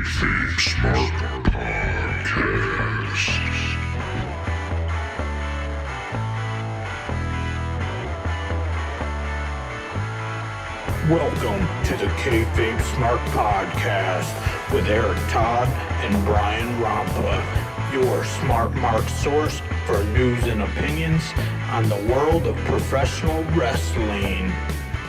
KayFabe Smark Podcast. Welcome to the KayFabe Smark Podcast with Eric Todd and Brian Rampa, your smart mark source for news and opinions on the world of professional wrestling.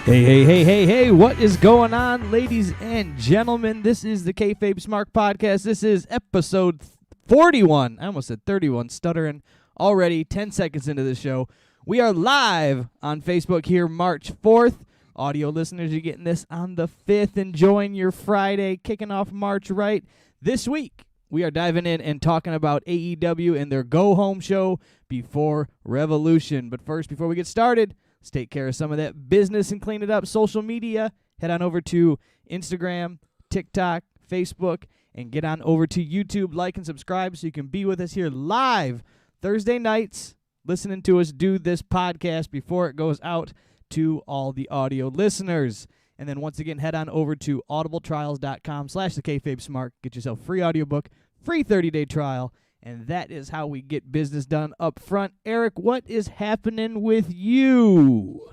Hey, what is going on, ladies and gentlemen? This is the KayFabe Smark Podcast. This is episode 41. I almost said 31, stuttering already 10 seconds into the show. We are live on Facebook here March 4th. Audio listeners, you're getting this on the 5th, enjoying your Friday, kicking off March right. This week, we are diving in and talking about AEW and their go-home show before Revolution. But first, before we get started, let's take care of some of that business and clean it up. Social media, head on over to Instagram, TikTok, Facebook, and get on over to YouTube. Like and subscribe so you can be with us here live Thursday nights, listening to us do this podcast before it goes out to all the audio listeners. And then once again, head on over to audibletrials.com/thekayfabesmark. Get yourself a free audiobook, free 30-day trial, and that is how we get business done up front. Eric, what is happening with you?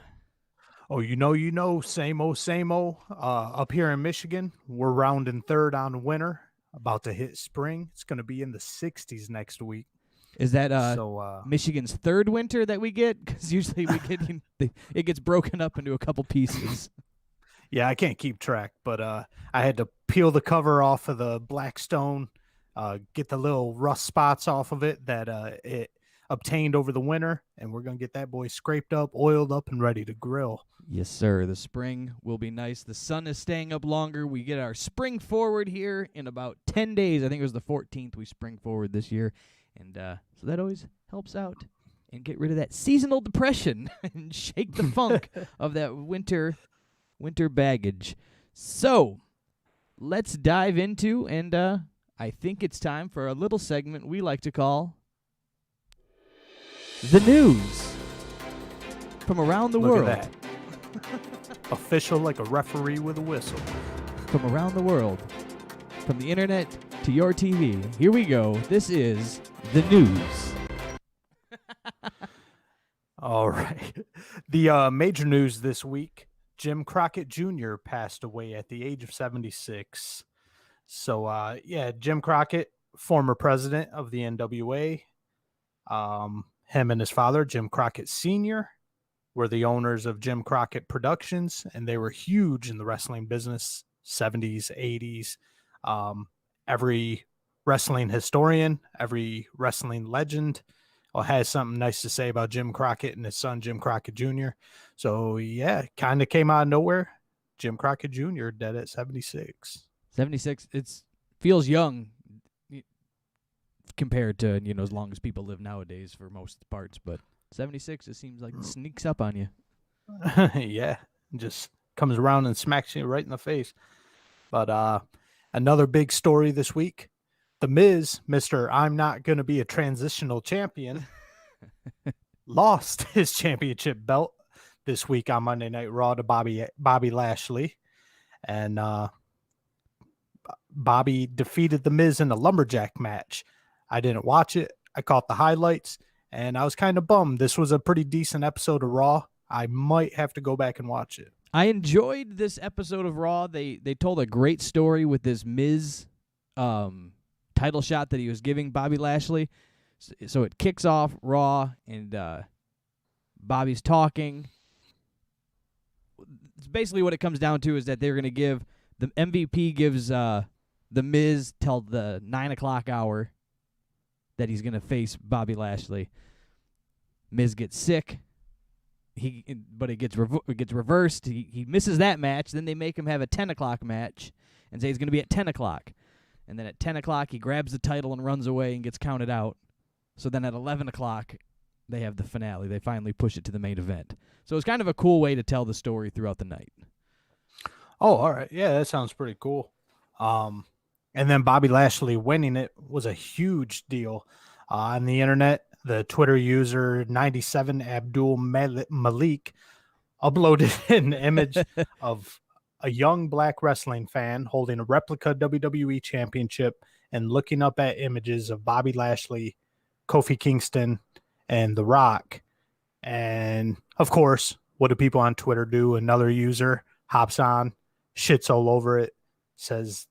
Oh, you know, same old. Up here in Michigan, we're rounding third on winter, about to hit spring. It's going to be in the 60s next week. Is that Michigan's third winter that we get? Because usually we get it gets broken up into a couple pieces. Yeah, I can't keep track, but I had to peel the cover off of the Blackstone, get the little rust spots off of it that it obtained over the winter, and we're going to get that boy scraped up, oiled up, and ready to grill. Yes, sir. The spring will be nice. The sun is staying up longer. We get our spring forward here in about 10 days. I think it was the 14th we spring forward this year. And so that always helps out and get rid of that seasonal depression and shake the funk of that winter baggage. So let's dive into, and I think it's time for a little segment we like to call the news from around the world. Look at that. Official like a referee with a whistle. From around the world, from the internet to your TV. Here we go. This is the news. All right. The major news this week, Jim Crockett Jr. passed away at the age of 76. So, Jim Crockett, former president of the NWA, him and his father, Jim Crockett Sr., were the owners of Jim Crockett Productions, and they were huge in the wrestling business, 70s, 80s. Every wrestling historian, every wrestling legend has something nice to say about Jim Crockett and his son, Jim Crockett Jr. So, yeah, kind of came out of nowhere. Jim Crockett Jr. dead at 76. 76, it feels young compared to, as long as people live nowadays for most parts, but 76, it seems like it sneaks up on you. Yeah, just comes around and smacks you right in the face. But another big story this week, The Miz, Mr. I'm not going to be a transitional champion, lost his championship belt this week on Monday Night Raw to Bobby Lashley. And Bobby defeated The Miz in a lumberjack match. I didn't watch it. I caught the highlights, and I was kind of bummed. This was a pretty decent episode of Raw. I might have to go back and watch it. I enjoyed this episode of Raw. They told a great story with this Miz title shot that he was giving Bobby Lashley. So it kicks off Raw, and Bobby's talking. It's basically what it comes down to is that they're going to give – the MVP gives the Miz till the 9 o'clock hour that he's going to face Bobby Lashley. Miz gets sick. But it gets reversed. He misses that match. Then they make him have a 10 o'clock match and say he's going to be at 10 o'clock. And then at 10 o'clock, he grabs the title and runs away and gets counted out. So then at 11 o'clock, they have the finale. They finally push it to the main event. So it's kind of a cool way to tell the story throughout the night. Oh, all right. Yeah, that sounds pretty cool. And then Bobby Lashley winning it was a huge deal on the internet. The Twitter user 97 Abdul Malik uploaded an image of a young black wrestling fan holding a replica WWE championship and looking up at images of Bobby Lashley, Kofi Kingston, and The Rock. And of course, what do people on Twitter do? Another user hops on, shits all over it, says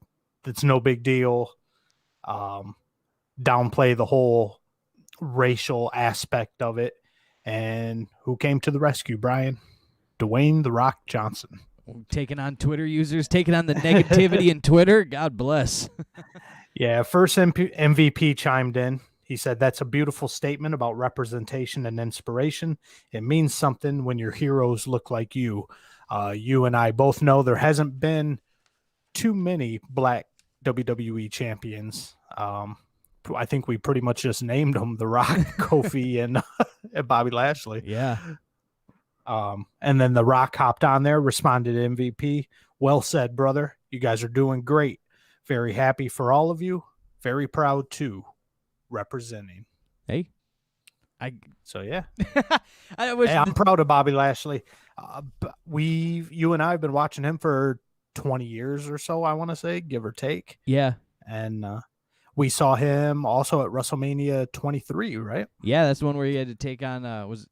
it's no big deal, downplay the whole racial aspect of it. And who came to the rescue, Brian? Dwayne The Rock Johnson. Taking on Twitter users, taking on the negativity in Twitter. God bless. Yeah, first MVP chimed in. He said, that's a beautiful statement about representation and inspiration. It means something when your heroes look like you. You and I both know there hasn't been too many black WWE champions. I think we pretty much just named them: The Rock, Kofi, and Bobby Lashley. Yeah. And then The Rock hopped on there, responded to MVP. Well said, brother. You guys are doing great. Very happy for all of you. Very proud too. Representing. Hey. So yeah. I wish I'm proud of Bobby Lashley. You and I have been watching him for 20 years or so, I want to say, give or take. Yeah. And we saw him also at WrestleMania 23, right? Yeah, that's the one where he had to take on was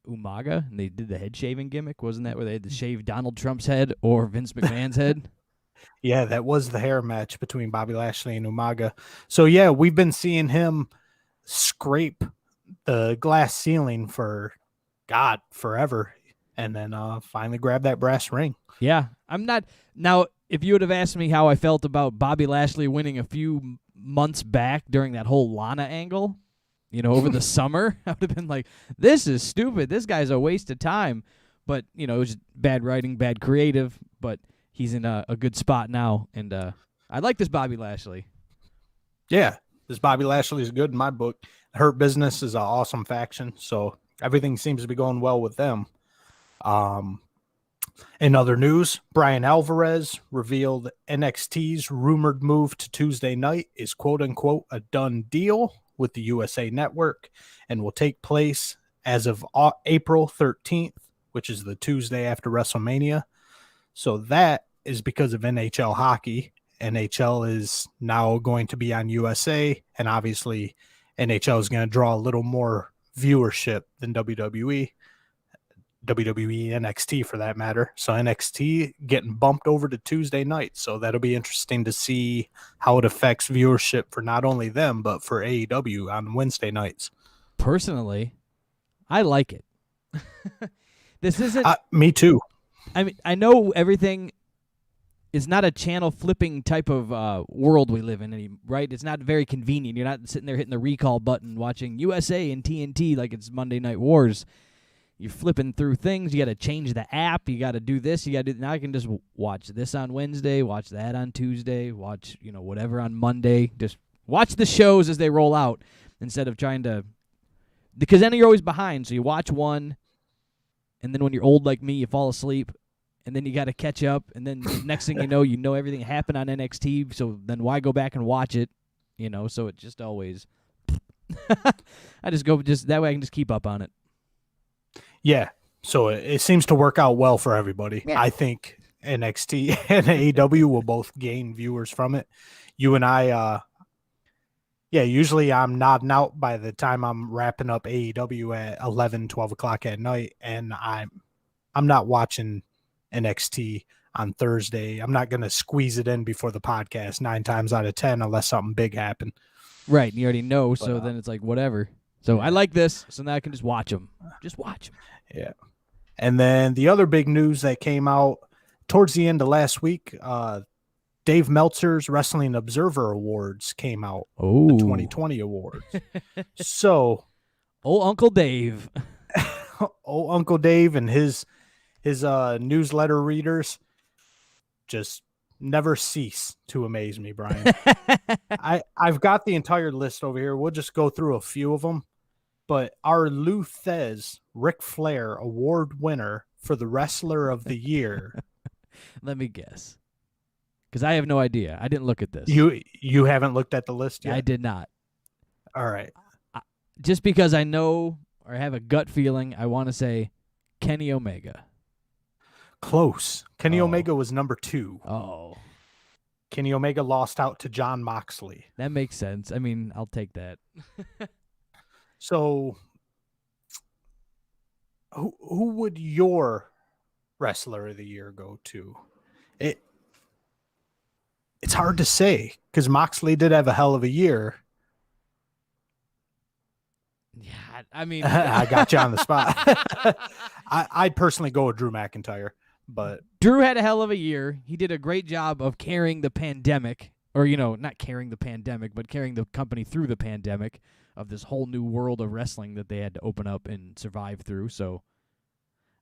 Umaga, and they did the head shaving gimmick. Wasn't that where they had to shave Donald Trump's head or Vince McMahon's head? Yeah, that was the hair match between Bobby Lashley and Umaga. So yeah, we've been seeing him scrape the glass ceiling for forever, and then finally grab that brass ring. Yeah, I'm not now. If you would have asked me how I felt about Bobby Lashley winning a few months back during that whole Lana angle, over the summer, I would have been like, this is stupid. This guy's a waste of time. But, it was bad writing, bad creative, but he's in a good spot now. And I like this Bobby Lashley. Yeah. This Bobby Lashley is good in my book. Hurt Business is an awesome faction, so everything seems to be going well with them. In other news, Brian Alvarez revealed NXT's rumored move to Tuesday night is quote-unquote a done deal with the USA Network and will take place as of April 13th, which is the Tuesday after WrestleMania. So that is because of NHL hockey. NHL is now going to be on USA, and obviously NHL is going to draw a little more viewership than WWE NXT for that matter. So NXT getting bumped over to Tuesday night. So that'll be interesting to see how it affects viewership for not only them, but for AEW on Wednesday nights. Personally, I like it. This isn't... me too. I mean, I know everything is not a channel flipping type of world we live in, right? It's not very convenient. You're not sitting there hitting the recall button watching USA and TNT like it's Monday Night Wars. You're flipping through things. You got to change the app. You got to do this. You got to do. Now I can just watch this on Wednesday, watch that on Tuesday, watch whatever on Monday. Just watch the shows as they roll out instead of trying to. Because then you're always behind. So you watch one, and then when you're old like me, you fall asleep, and then you got to catch up, and then next thing you know everything happened on NXT. So then why go back and watch it? So it just always. I just go that way. I can just keep up on it. Yeah, so it seems to work out well for everybody. Yeah. I think NXT and AEW will both gain viewers from it. You and I, usually I'm nodding out by the time I'm wrapping up AEW at 11, 12 o'clock at night, and I'm not watching NXT on Thursday. I'm not going to squeeze it in before the podcast 9 times out of 10 unless something big happened. Right, you already know, so then it's like whatever. So I like this, so now I can just watch them. Just watch them. Yeah. And then the other big news that came out towards the end of last week, Dave Meltzer's Wrestling Observer Awards came out. Oh. The 2020 awards. So. Oh, Uncle Dave. Oh, Uncle Dave and his newsletter readers just never cease to amaze me, Brian. I've got the entire list over here. We'll just go through a few of them. But our Lou Thez Ric Flair Award winner for the Wrestler of the Year. Let me guess. Because I have no idea. I didn't look at this. You haven't looked at the list yet? I did not. All right. Just because I know or have a gut feeling, I want to say Kenny Omega. Close. Kenny Oh. Omega was number 2. Oh, Kenny Omega lost out to Jon Moxley. that makes sense. I mean, I'll take that. So, who would your wrestler of the year go to? It's hard to say because Moxley did have a hell of a year. Yeah, I mean, I got you on the spot. I'd personally go with Drew McIntyre, but Drew had a hell of a year. He did a great job of carrying the pandemic, or, not carrying the pandemic, but carrying the company through the pandemic of this whole new world of wrestling that they had to open up and survive through. So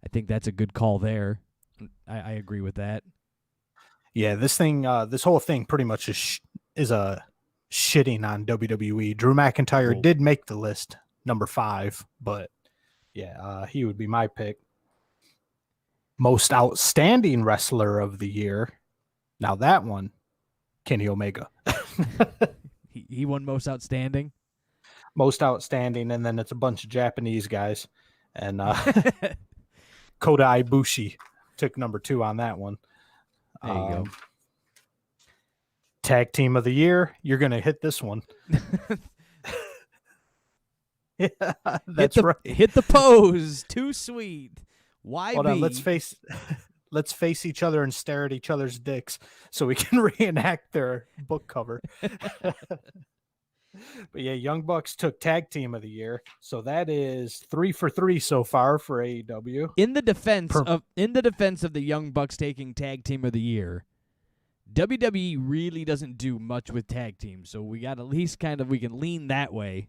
I think that's a good call there. I agree with that. yeah, this whole thing pretty much is a shitting on WWE. Drew McIntyre Cool. did make the list, number 5, but yeah, he would be my pick. Most outstanding wrestler of the year. Now that one, Kenny Omega. He won most outstanding. Most outstanding, and then it's a bunch of Japanese guys. And Kota Ibushi took number 2 on that one. There you go. Tag team of the year. You're going to hit this one. Yeah, that's right. Hit the pose. Too sweet. YB. Hold on, let's face each other and stare at each other's dicks so we can reenact their book cover. But yeah, Young Bucks took tag team of the year, so that is 3 for 3 so far for AEW. In the defense of the Young Bucks taking tag team of the year, WWE really doesn't do much with tag teams, so we got at least we can lean that way.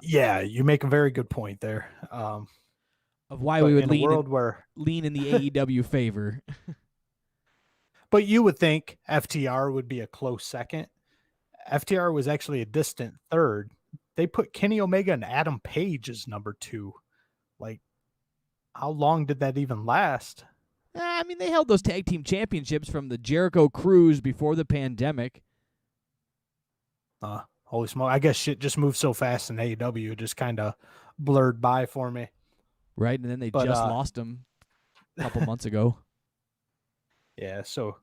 Yeah, you make a very good point there. Of why we would in lean a world where, lean in the AEW favor. but you would think FTR would be a close second. FTR was actually a distant third. They put Kenny Omega and Adam Page as number 2. Like, how long did that even last? I mean, they held those tag team championships from the Jericho Cruise before the pandemic. Holy smoke. I guess shit just moved so fast in AEW. It just kind of blurred by for me. Right, and then they just lost them a couple months ago. Yeah, so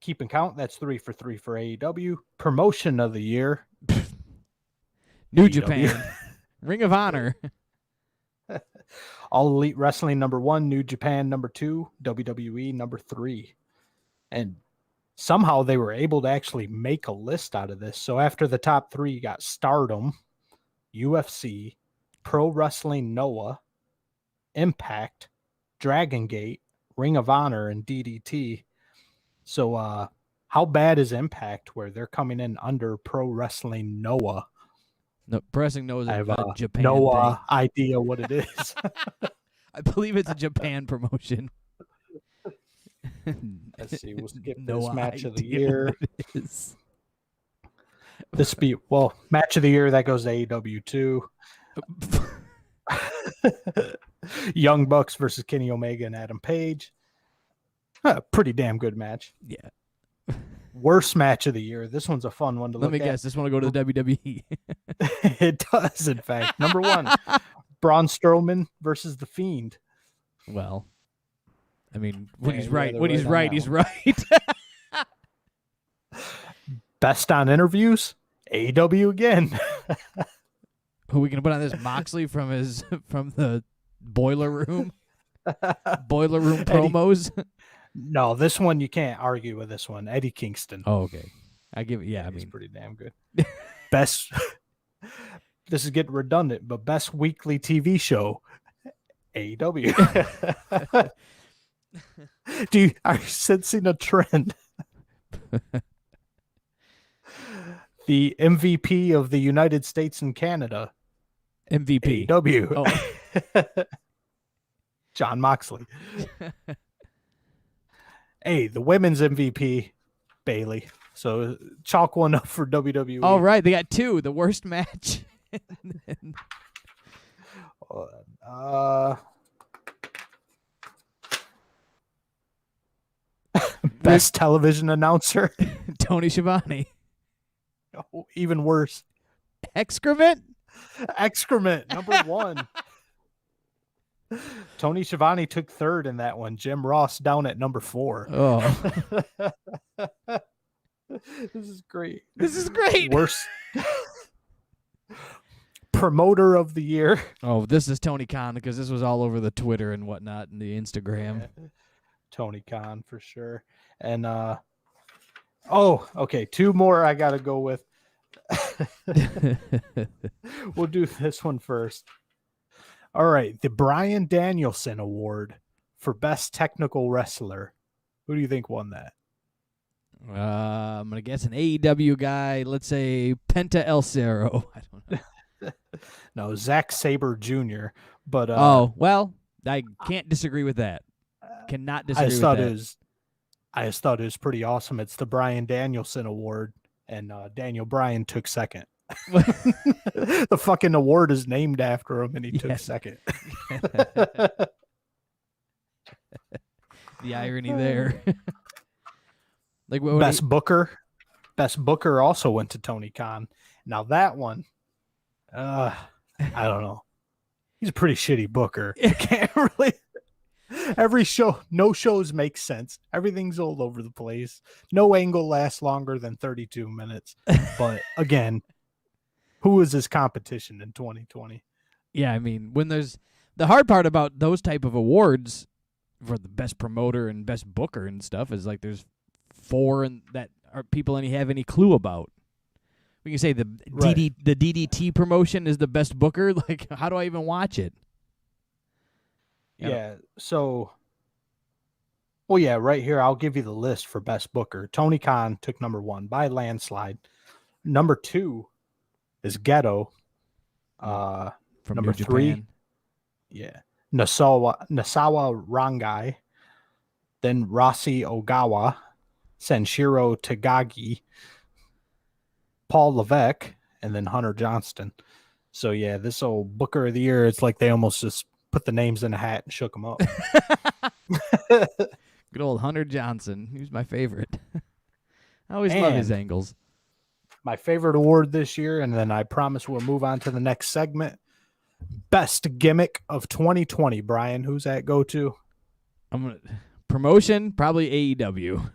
keeping count, that's 3 for 3 for AEW. Promotion of the year. New AEW. Japan. Ring of Honor. All Elite Wrestling number 1, New Japan number 2, WWE number 3. And somehow they were able to actually make a list out of this. So after the top 3, you got Stardom, UFC, Pro Wrestling Noah, Impact, Dragon Gate, Ring of Honor, and DDT. So how bad is Impact where they're coming in under Pro Wrestling Noah? No, pressing knows I have a Japan no thing. idea what it is. I believe it's a Japan promotion. Let's see. We'll skip No this match of the idea year. what it is. Match of the year, that goes to AEW too. Young Bucks versus Kenny Omega and Adam Page. Pretty damn good match. Yeah. Worst match of the year. This one's a fun one to Let look me at. guess. This one will go to the WWE. It does, in fact. Number 1, Braun Strowman versus The Fiend. Well, I mean, when Yeah, he's yeah, right, they're when he's right on right, that he's one. right. Best on interviews, AEW again. Who we gonna put on this? Moxley from the boiler room. Boiler room promos. No, this one you can't argue with. This one, Eddie Kingston. Oh, okay. I give it. Yeah, I He's mean, pretty damn good. Best. This is getting redundant, but best weekly TV show, AEW. Are you sensing a trend? The MVP of the United States and Canada, MVP. AEW. Oh. John Moxley. Hey, the women's MVP, Bailey. So chalk one up for WWE. All right, they got 2. The worst match. Best television announcer. Tony Schiavone. Oh, even worse. Excrement. Excrement, number 1. Tony Schiavone took third in that one. Jim Ross down at number 4. Oh, This is great. this is great. Worst promoter of the year. Oh, this is Tony Khan because this was all over the Twitter and whatnot and the Instagram. Yeah. Tony Khan for sure. And okay, 2 more I gotta go with. We'll do this one first. All right, the Bryan Danielson Award for Best Technical Wrestler. Who do you think won that? I'm gonna guess an AEW guy. Let's say Penta El Cerro. I don't know. No, Zack Sabre Jr. But well, I can't disagree with that. Cannot disagree with that. I just thought it was pretty awesome. It's the Bryan Danielson Award, and Daniel Bryan took second. The fucking award is named after him, and he took second. The irony there. Like what Best Booker also went to Tony Khan. Now that one, I don't know. He's a pretty shitty booker. Can't really. Every show, no shows make sense. Everything's all over the place. No angle lasts longer than 32 minutes. But again, who is his competition in 2020? Yeah, I mean, when there's the hard part about those type of awards for the best promoter and best booker and stuff is like there's 4 and that are people any have any clue about. We can say the DDT promotion is the best booker. Like, how do I even watch it? Yeah. So, well, yeah, right here, I'll give you the list for best booker. Tony Khan took number 1 by landslide. Number 2 is Ghetto. From number New 3, Japan. yeah, Nasawa Rangai. Then Rossi Ogawa, Senshiro Tagagi, Paul Levesque, and then Hunter Johnston. So yeah, this old Booker of the Year, it's like they almost just put the names in a hat and shook them up. Good old Hunter Johnson. He was my favorite. I always love his angles. My favorite award this year, and then I promise we'll move on to the next segment. Best gimmick of 2020, Brian. Who's that go to? Promotion, probably AEW.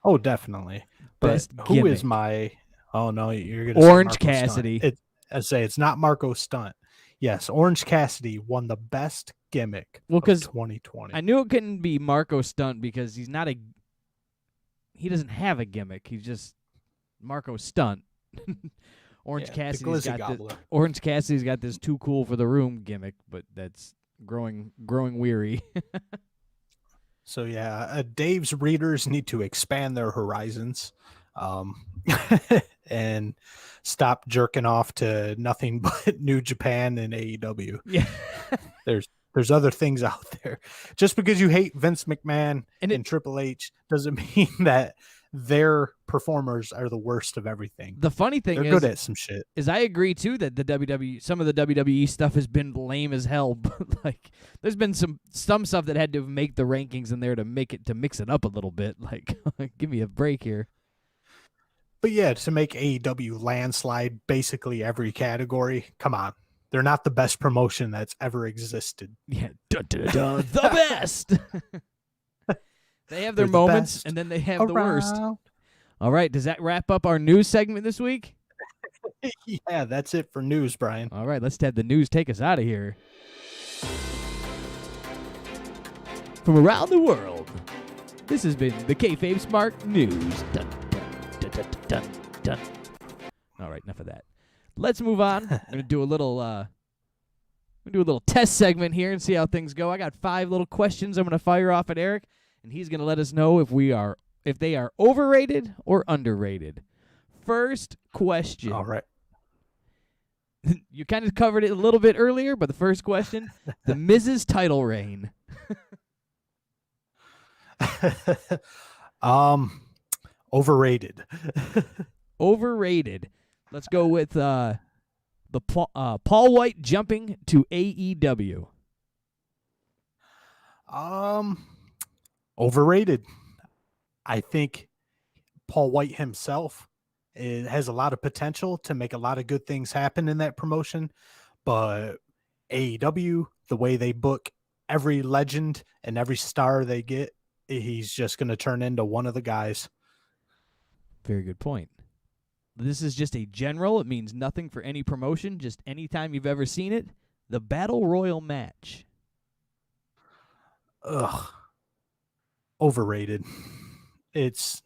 Oh, definitely. But Best who gimmick. is my? Oh no, you're gonna Orange say Marco Cassidy. Stunt. I say it's not Marco Stunt. Yes, Orange Cassidy won the best gimmick of 2020. I knew it couldn't be Marco Stunt because he doesn't have a gimmick. He's just Marco Stunt. Orange Cassidy's got this too cool for the room gimmick, but that's growing weary. So yeah, Dave's readers need to expand their horizons, and stop jerking off to nothing but New Japan and AEW. Yeah, there's other things out there. Just because you hate Vince McMahon and Triple H doesn't mean that their performers are the worst of everything. The funny thing they're good at some shit. Is I agree too that some of the WWE stuff has been lame as hell. But like, there's been some stuff that had to make the rankings in there to mix it up a little bit. Like, give me a break here. But yeah, to make AEW landslide basically every category, come on. They're not the best promotion that's ever existed. Yeah, the best. They have their moments, and then they have the worst. All right, does that wrap up our news segment this week? Yeah, that's it for news, Brian. All right, let's have the news take us out of here. From around the world, this has been the KayFabe Smark News. Dun, dun, dun, dun, dun, dun. All right, enough of that. Let's move on. I'm gonna do a little test segment here and see how things go. I got 5 little questions I'm gonna fire off at Eric, and he's gonna let us know if they are overrated or underrated. First question. All right. You kind of covered it a little bit earlier, but the first question, the Miz's title reign. Overrated. Overrated. Let's go with the Paul White jumping to AEW. Overrated. I think Paul White himself has a lot of potential to make a lot of good things happen in that promotion, but AEW, the way they book every legend and every star they get, he's just going to turn into one of the guys. Very good point. This is just a general. It means nothing for any promotion, just any time you've ever seen it. The Battle Royal match. Ugh. Overrated. It's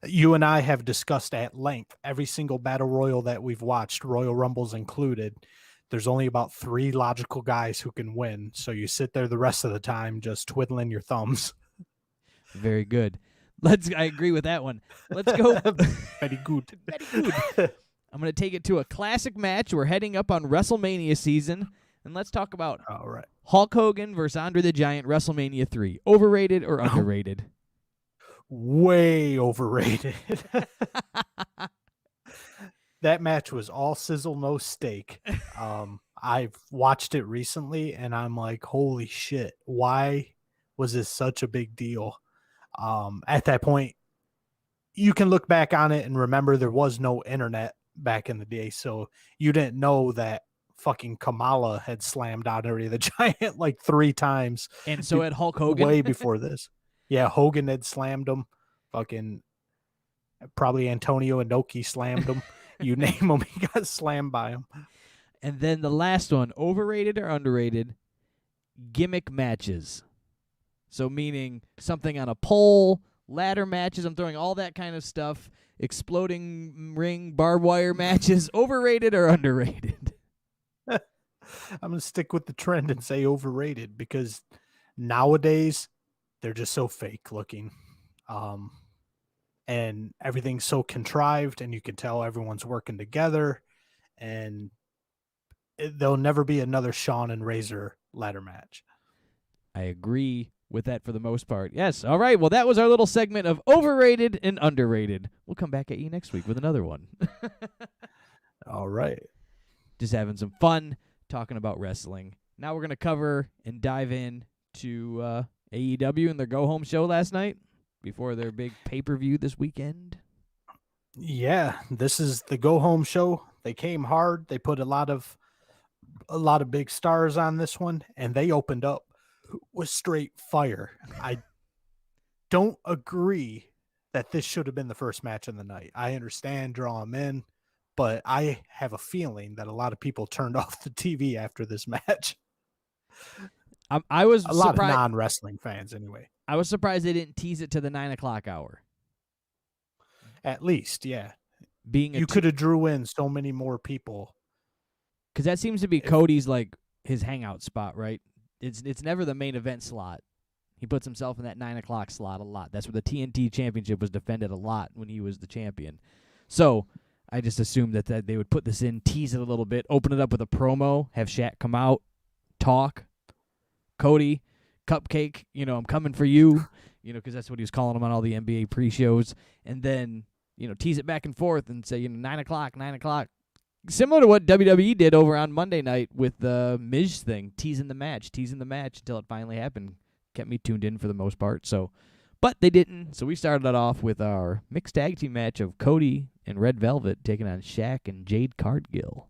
you and I have discussed at length every single Battle Royal that we've watched, Royal Rumbles included. There's only about 3 logical guys who can win. So you sit there the rest of the time just twiddling your thumbs. Very good. I agree with that one. Let's go. Very good. Very good. I'm going to take it to a classic match. We're heading up on WrestleMania season. And let's talk about All right. Hulk Hogan versus Andre the Giant, WrestleMania 3. Overrated or underrated? Way overrated. That match was all sizzle, no steak. I've watched it recently, and I'm like, holy shit, why was this such a big deal? At that point, you can look back on it and remember there was no internet back in the day, so you didn't know that fucking Kamala had slammed Andre the Giant like 3 times. And so had Hulk Hogan? Way before this. Yeah, Hogan had slammed him. Fucking probably Antonio Inoki slammed him. You name him, he got slammed by him. And then the last one, overrated or underrated, gimmick matches. So meaning something on a pole, ladder matches, I'm throwing all that kind of stuff, exploding ring, barbed wire matches, overrated or underrated? I'm going to stick with the trend and say overrated because nowadays they're just so fake looking. And everything's so contrived, and you can tell everyone's working together, and there'll never be another Shawn and Razor ladder match. I agree with that for the most part. Yes. All right. Well, that was our little segment of overrated and underrated. We'll come back at you next week with another one. All right. Just having some fun talking about wrestling. Now we're going to cover and dive in to AEW and their go-home show last night before their big pay-per-view this weekend. Yeah, this is the go-home show. They came hard. They put a lot of big stars on this one, and they opened up with straight fire. I don't agree that this should have been the first match of the night. I understand draw them in, but I have a feeling that a lot of people turned off the TV after this match. I was a lot surprised. of non-wrestling fans anyway. I was surprised they didn't tease it to the 9 o'clock hour. At least, yeah. Being you could have drew in so many more people. Because that seems to be Cody's like his hangout spot, right? It's never the main event slot. He puts himself in that 9 o'clock slot a lot. That's where the TNT championship was defended a lot when he was the champion. So I just assumed that they would put this in, tease it a little bit, open it up with a promo, have Shaq come out, talk. Cody, Cupcake, I'm coming for you, because that's what he was calling him on all the NBA pre-shows. And then, tease it back and forth and say, 9 o'clock. Similar to what WWE did over on Monday night with the Miz thing, teasing the match until it finally happened. Kept me tuned in for the most part. So, but they didn't. So we started it off with our mixed tag team match of Cody and Red Velvet taking on Shaq and Jade Cargill.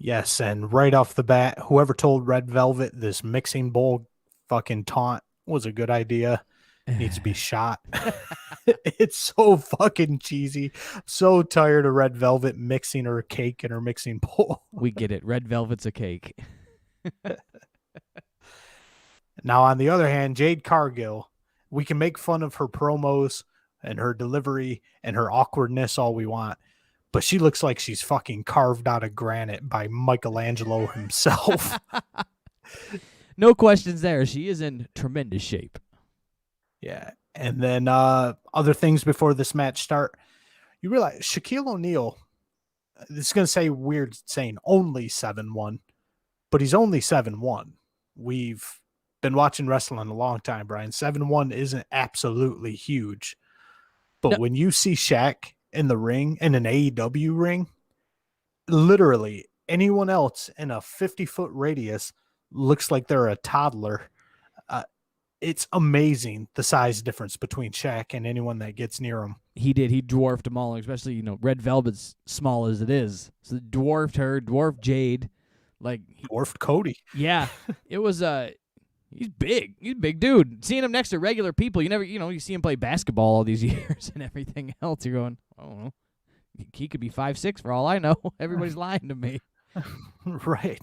Yes, and right off the bat, whoever told Red Velvet this mixing bowl fucking taunt was a good idea needs to be shot. It's so fucking cheesy. I'm so tired of Red Velvet mixing her cake in her mixing bowl. We get it. Red Velvet's a cake. Now, on the other hand, Jade Cargill, we can make fun of her promos and her delivery and her awkwardness all we want, but she looks like she's fucking carved out of granite by Michelangelo himself. No questions there. She is in tremendous shape. Yeah. And then other things before this match start. You realize Shaquille O'Neal, this is going to say weird saying only 7'1", but he's only 7'1". We've been watching wrestling a long time, Brian. 7'1" isn't absolutely huge. But when you see Shaq in the ring, in an AEW ring, literally anyone else in a 50-foot radius looks like they're a toddler. It's amazing the size difference between Shaq and anyone that gets near him. He did. He dwarfed them all, especially, Red Velvet's small as it is. So dwarfed her, dwarfed Jade. Like, Dwarfed Cody. yeah, it was he's big. He's a big dude. Seeing him next to regular people, you see him play basketball all these years and everything else. You're going, I don't know. He could be 5'6" for all I know. Everybody's lying to me. Right.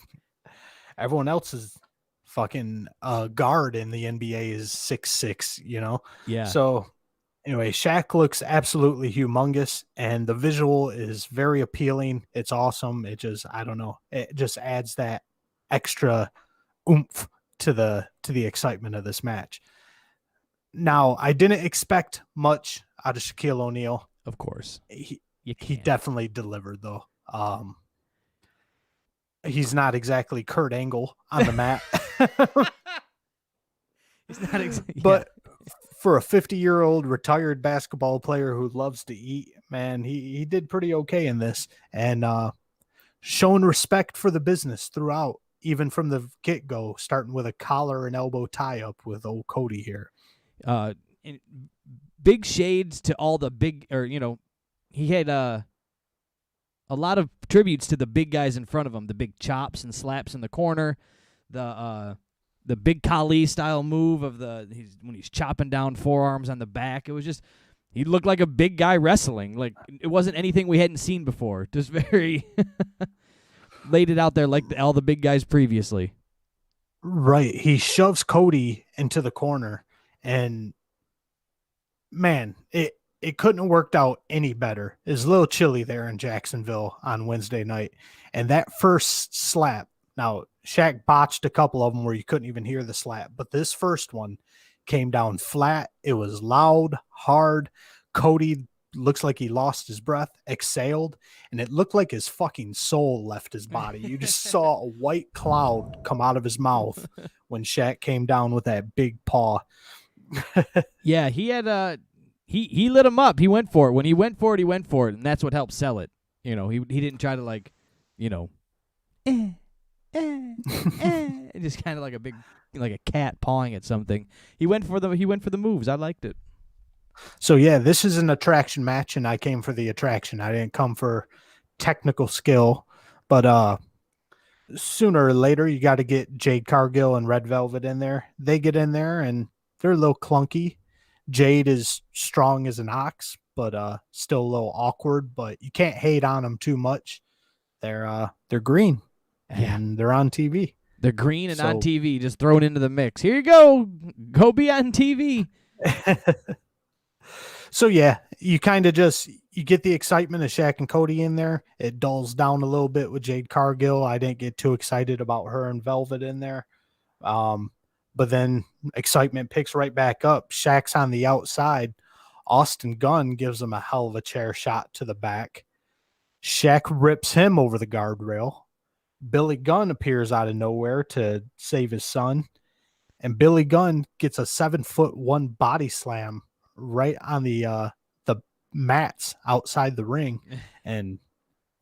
Everyone else is fucking guard in the NBA is 6'6", Yeah. So anyway, Shaq looks absolutely humongous, and the visual is very appealing. It's awesome. It just, I don't know, it just adds that extra oomph to the excitement of this match. Now, I didn't expect much out of Shaquille O'Neal. Of course. He can't. definitely delivered, though. He's not exactly Kurt Angle on the mat. He's not exactly. But for a 50-year-old retired basketball player who loves to eat, man, he did pretty okay in this, and showing respect for the business throughout, even from the get-go, starting with a collar and elbow tie-up with old Cody here. And big shades to all the big, he had a lot of tributes to the big guys in front of him, the big chops and slaps in the corner, the big Khali style move of when he's chopping down forearms on the back. It was just, he looked like a big guy wrestling. Like, it wasn't anything we hadn't seen before. Just very laid it out there like all the big guys previously. Right. He shoves Cody into the corner, and man, it couldn't have worked out any better. It was a little chilly there in Jacksonville on Wednesday night. And that first slap, now Shaq botched a couple of them where you couldn't even hear the slap, but this first one came down flat. It was loud, hard. Cody looks like he lost his breath, exhaled, and it looked like his fucking soul left his body. You just saw a white cloud come out of his mouth when Shaq came down with that big paw. Yeah, he had he lit him up. He went for it. When he went for it, and that's what helped sell it. He didn't try to just kind of like a cat pawing at something. He went for the moves. I liked it. So yeah, this is an attraction match, and I came for the attraction. I didn't come for technical skill, but sooner or later you got to get Jade Cargill and Red Velvet in there. They get in there, and they're a little clunky. Jade is strong as an ox, but still a little awkward. But you can't hate on them too much. They're green, and they're on TV. They're green and on TV, just thrown into the mix. Here you go. Go be on TV. So yeah, you kind of you get the excitement of Shaq and Cody in there. It dulls down a little bit with Jade Cargill. I didn't get too excited about her and Velvet in there. But then excitement picks right back up. Shaq's on the outside. Austin Gunn gives him a hell of a chair shot to the back. Shaq rips him over the guardrail. Billy Gunn appears out of nowhere to save his son. And Billy Gunn gets a 7'1" body slam right on the mats outside the ring. And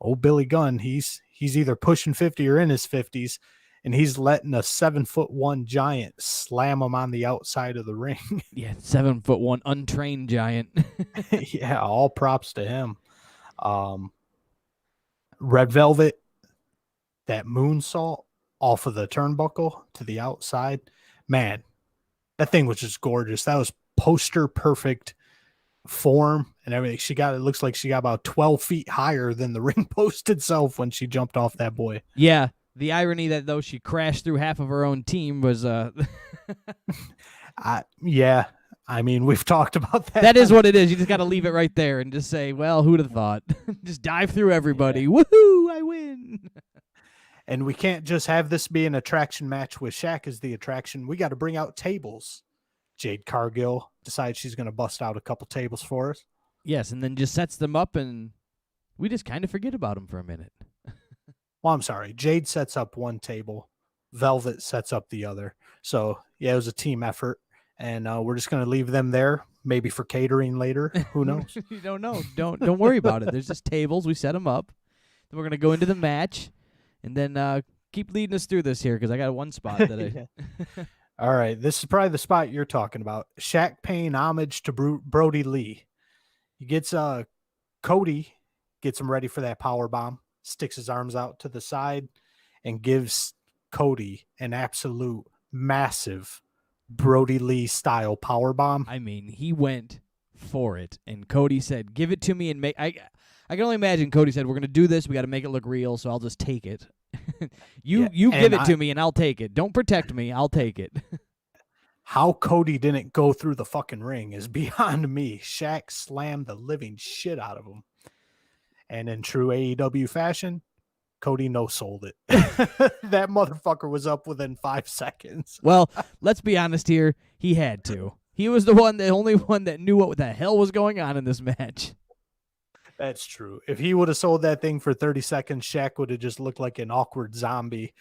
old Billy Gunn, he's either pushing 50 or in his 50s. And he's letting a 7'1" giant slam him on the outside of the ring. Yeah, 7'1" untrained giant. Yeah, all props to him. Red Velvet, that moonsault off of the turnbuckle to the outside. Man, that thing was just gorgeous. That was poster perfect form and everything. It looks like she got about 12 feet higher than the ring post itself when she jumped off that boy. Yeah. The irony that though she crashed through half of her own team was yeah. I mean, we've talked about that. That is what it is. You just got to leave it right there and just say, well, who'd have thought? Just dive through everybody. Yeah. Woohoo, I win. And we can't just have this be an attraction match with Shaq as the attraction. We got to bring out tables. Jade Cargill decides she's going to bust out a couple tables for us. Yes, and then just sets them up, and we just kind of forget about them for a minute. Well, I'm sorry. Jade sets up one table. Velvet sets up the other. So, yeah, it was a team effort. And we're just going to leave them there, maybe for catering later. Who knows? You don't know. Don't worry about it. There's just tables. We set them up. Then we're going to go into the match. And then keep leading us through this here because I got one spot that I... Yeah. All right. This is probably the spot you're talking about. Shaq paying homage to Brody Lee. He gets Cody, gets him ready for that power bomb, sticks his arms out to the side, and gives Cody an absolute massive Brody Lee style power bomb. I mean, he went for it, and Cody said, "Give it to me and make." I can only imagine Cody said, "We're gonna do this. We got to make it look real, so I'll just take it. you give it to me, and I'll take it. Don't protect me. I'll take it." How Cody didn't go through the fucking ring is beyond me. Shaq slammed the living shit out of him. And in true AEW fashion, Cody no-sold it. That motherfucker was up within 5 seconds. Well, let's be honest here. He had to. He was the only one that knew what the hell was going on in this match. That's true. If he would have sold that thing for 30 seconds, Shaq would have just looked like an awkward zombie.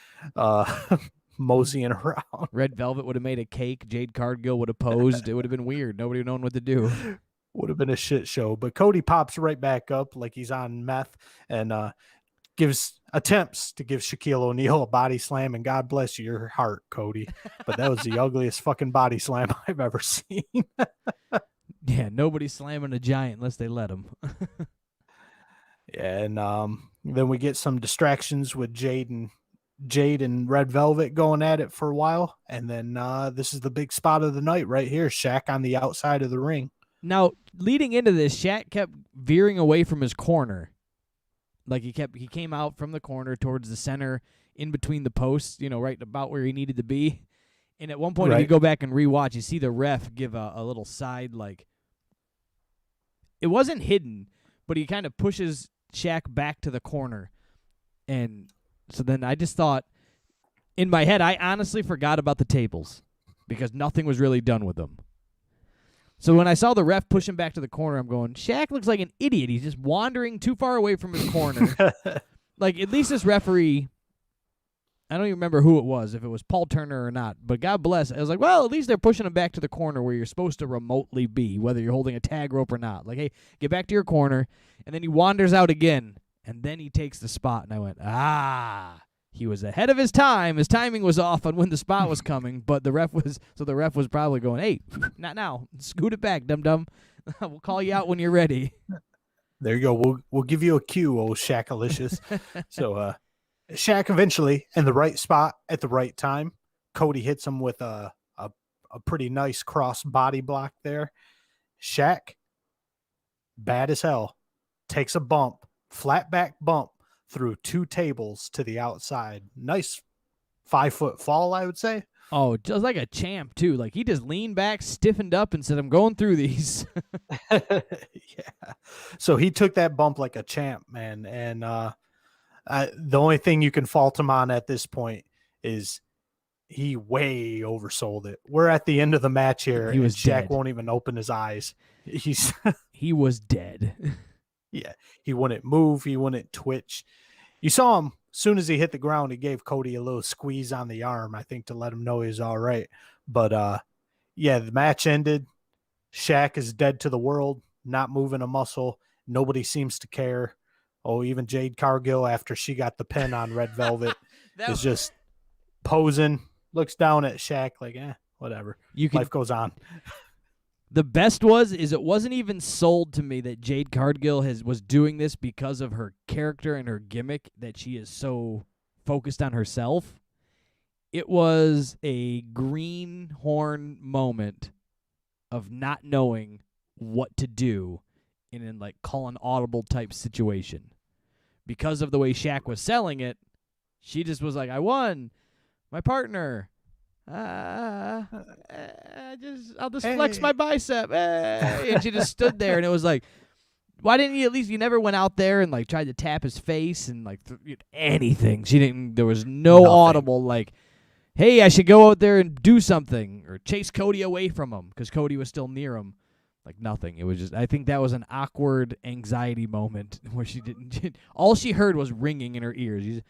Moseying around. Red Velvet would have made a cake. Jade Cargill would have posed. It would have been weird. Nobody would have known what to do. Would have been a shit show. But Cody pops right back up like he's on meth and attempts to give Shaquille O'Neal a body slam. And God bless your heart, Cody. But that was the ugliest fucking body slam I've ever seen. Yeah, nobody's slamming a giant unless they let him. Yeah, and then we get some distractions with Jade and Red Velvet going at it for a while. And then this is the big spot of the night right here. Shaq on the outside of the ring. Now, leading into this, Shaq kept veering away from his corner. Like he came out from the corner towards the center in between the posts, right about where he needed to be. And at one point, if you go back and rewatch, you see the ref give a little side, like, it wasn't hidden, but he kind of pushes Shaq back to the corner. And so then I just thought, in my head, I honestly forgot about the tables because nothing was really done with them. So when I saw the ref push him back to the corner, I'm going, Shaq looks like an idiot. He's just wandering too far away from his corner. Like, at least this referee, I don't even remember who it was, if it was Paul Turner or not, but God bless. I was like, well, at least they're pushing him back to the corner where you're supposed to remotely be, whether you're holding a tag rope or not. Like, hey, get back to your corner. And then he wanders out again, and then he takes the spot. And I went, he was ahead of his time. His timing was off on when the spot was coming, but the ref was probably going, hey, not now. Scoot it back, dum-dum. We'll call you out when you're ready. There you go. We'll give you a cue, old Shaq-alicious. So Shaq eventually in the right spot at the right time. Cody hits him with a pretty nice cross body block there. Shaq, bad as hell, takes a bump, flat back bump, through 2 tables to the outside. Nice 5-foot fall, I would say. Oh, just like a champ, too. Like, he just leaned back, stiffened up, and said, I'm going through these. Yeah. So he took that bump like a champ, man. And the only thing you can fault him on at this point is he way oversold it. We're at the end of the match here, and Shaq won't even open his eyes. He was dead. Yeah, he wouldn't move. He wouldn't twitch. You saw him, as soon as he hit the ground, he gave Cody a little squeeze on the arm, I think, to let him know he was all right. But, yeah, the match ended. Shaq is dead to the world, not moving a muscle. Nobody seems to care. Oh, even Jade Cargill, after she got the pin on Red Velvet, is just posing, looks down at Shaq like, whatever. Life goes on. The best is it wasn't even sold to me that Jade Cargill was doing this because of her character and her gimmick, that she is so focused on herself. It was a greenhorn moment of not knowing what to do in like call an audible type situation. Because of the way Shaq was selling it, she just was like, I won. My partner. I'll just flex my bicep. And she just stood there, and it was like, why didn't you never went out there and like tried to tap his face and like anything? There was nothing audible like, hey, I should go out there and do something or chase Cody away from him because Cody was still near him. Like nothing. It was just, I think that was an awkward anxiety moment where all she heard was ringing in her ears.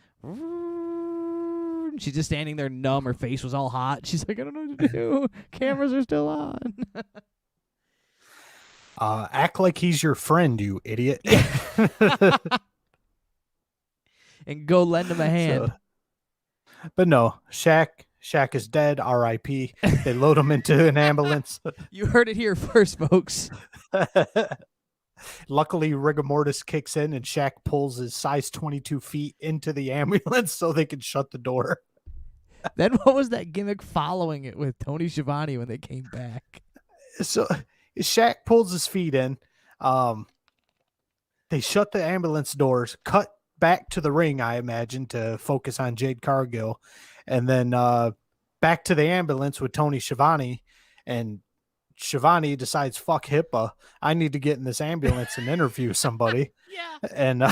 She's just standing there numb. Her face was all hot. She's like, I don't know what to do. Cameras are still on. Act like he's your friend, you idiot. And go lend him a hand. But no, Shaq is dead. R.I.P. They load him into an ambulance. You heard it here first, folks. Luckily, rigor mortis kicks in, and Shaq pulls his size 22 feet into the ambulance so they can shut the door. Then what was that gimmick following it with Tony Schiavone when they came back? So Shaq pulls his feet in. They shut the ambulance doors, cut back to the ring, I imagine, to focus on Jade Cargill, and then back to the ambulance with Tony Schiavone, and Schiavone decides, fuck HIPAA, I need to get in this ambulance and interview somebody. Yeah. And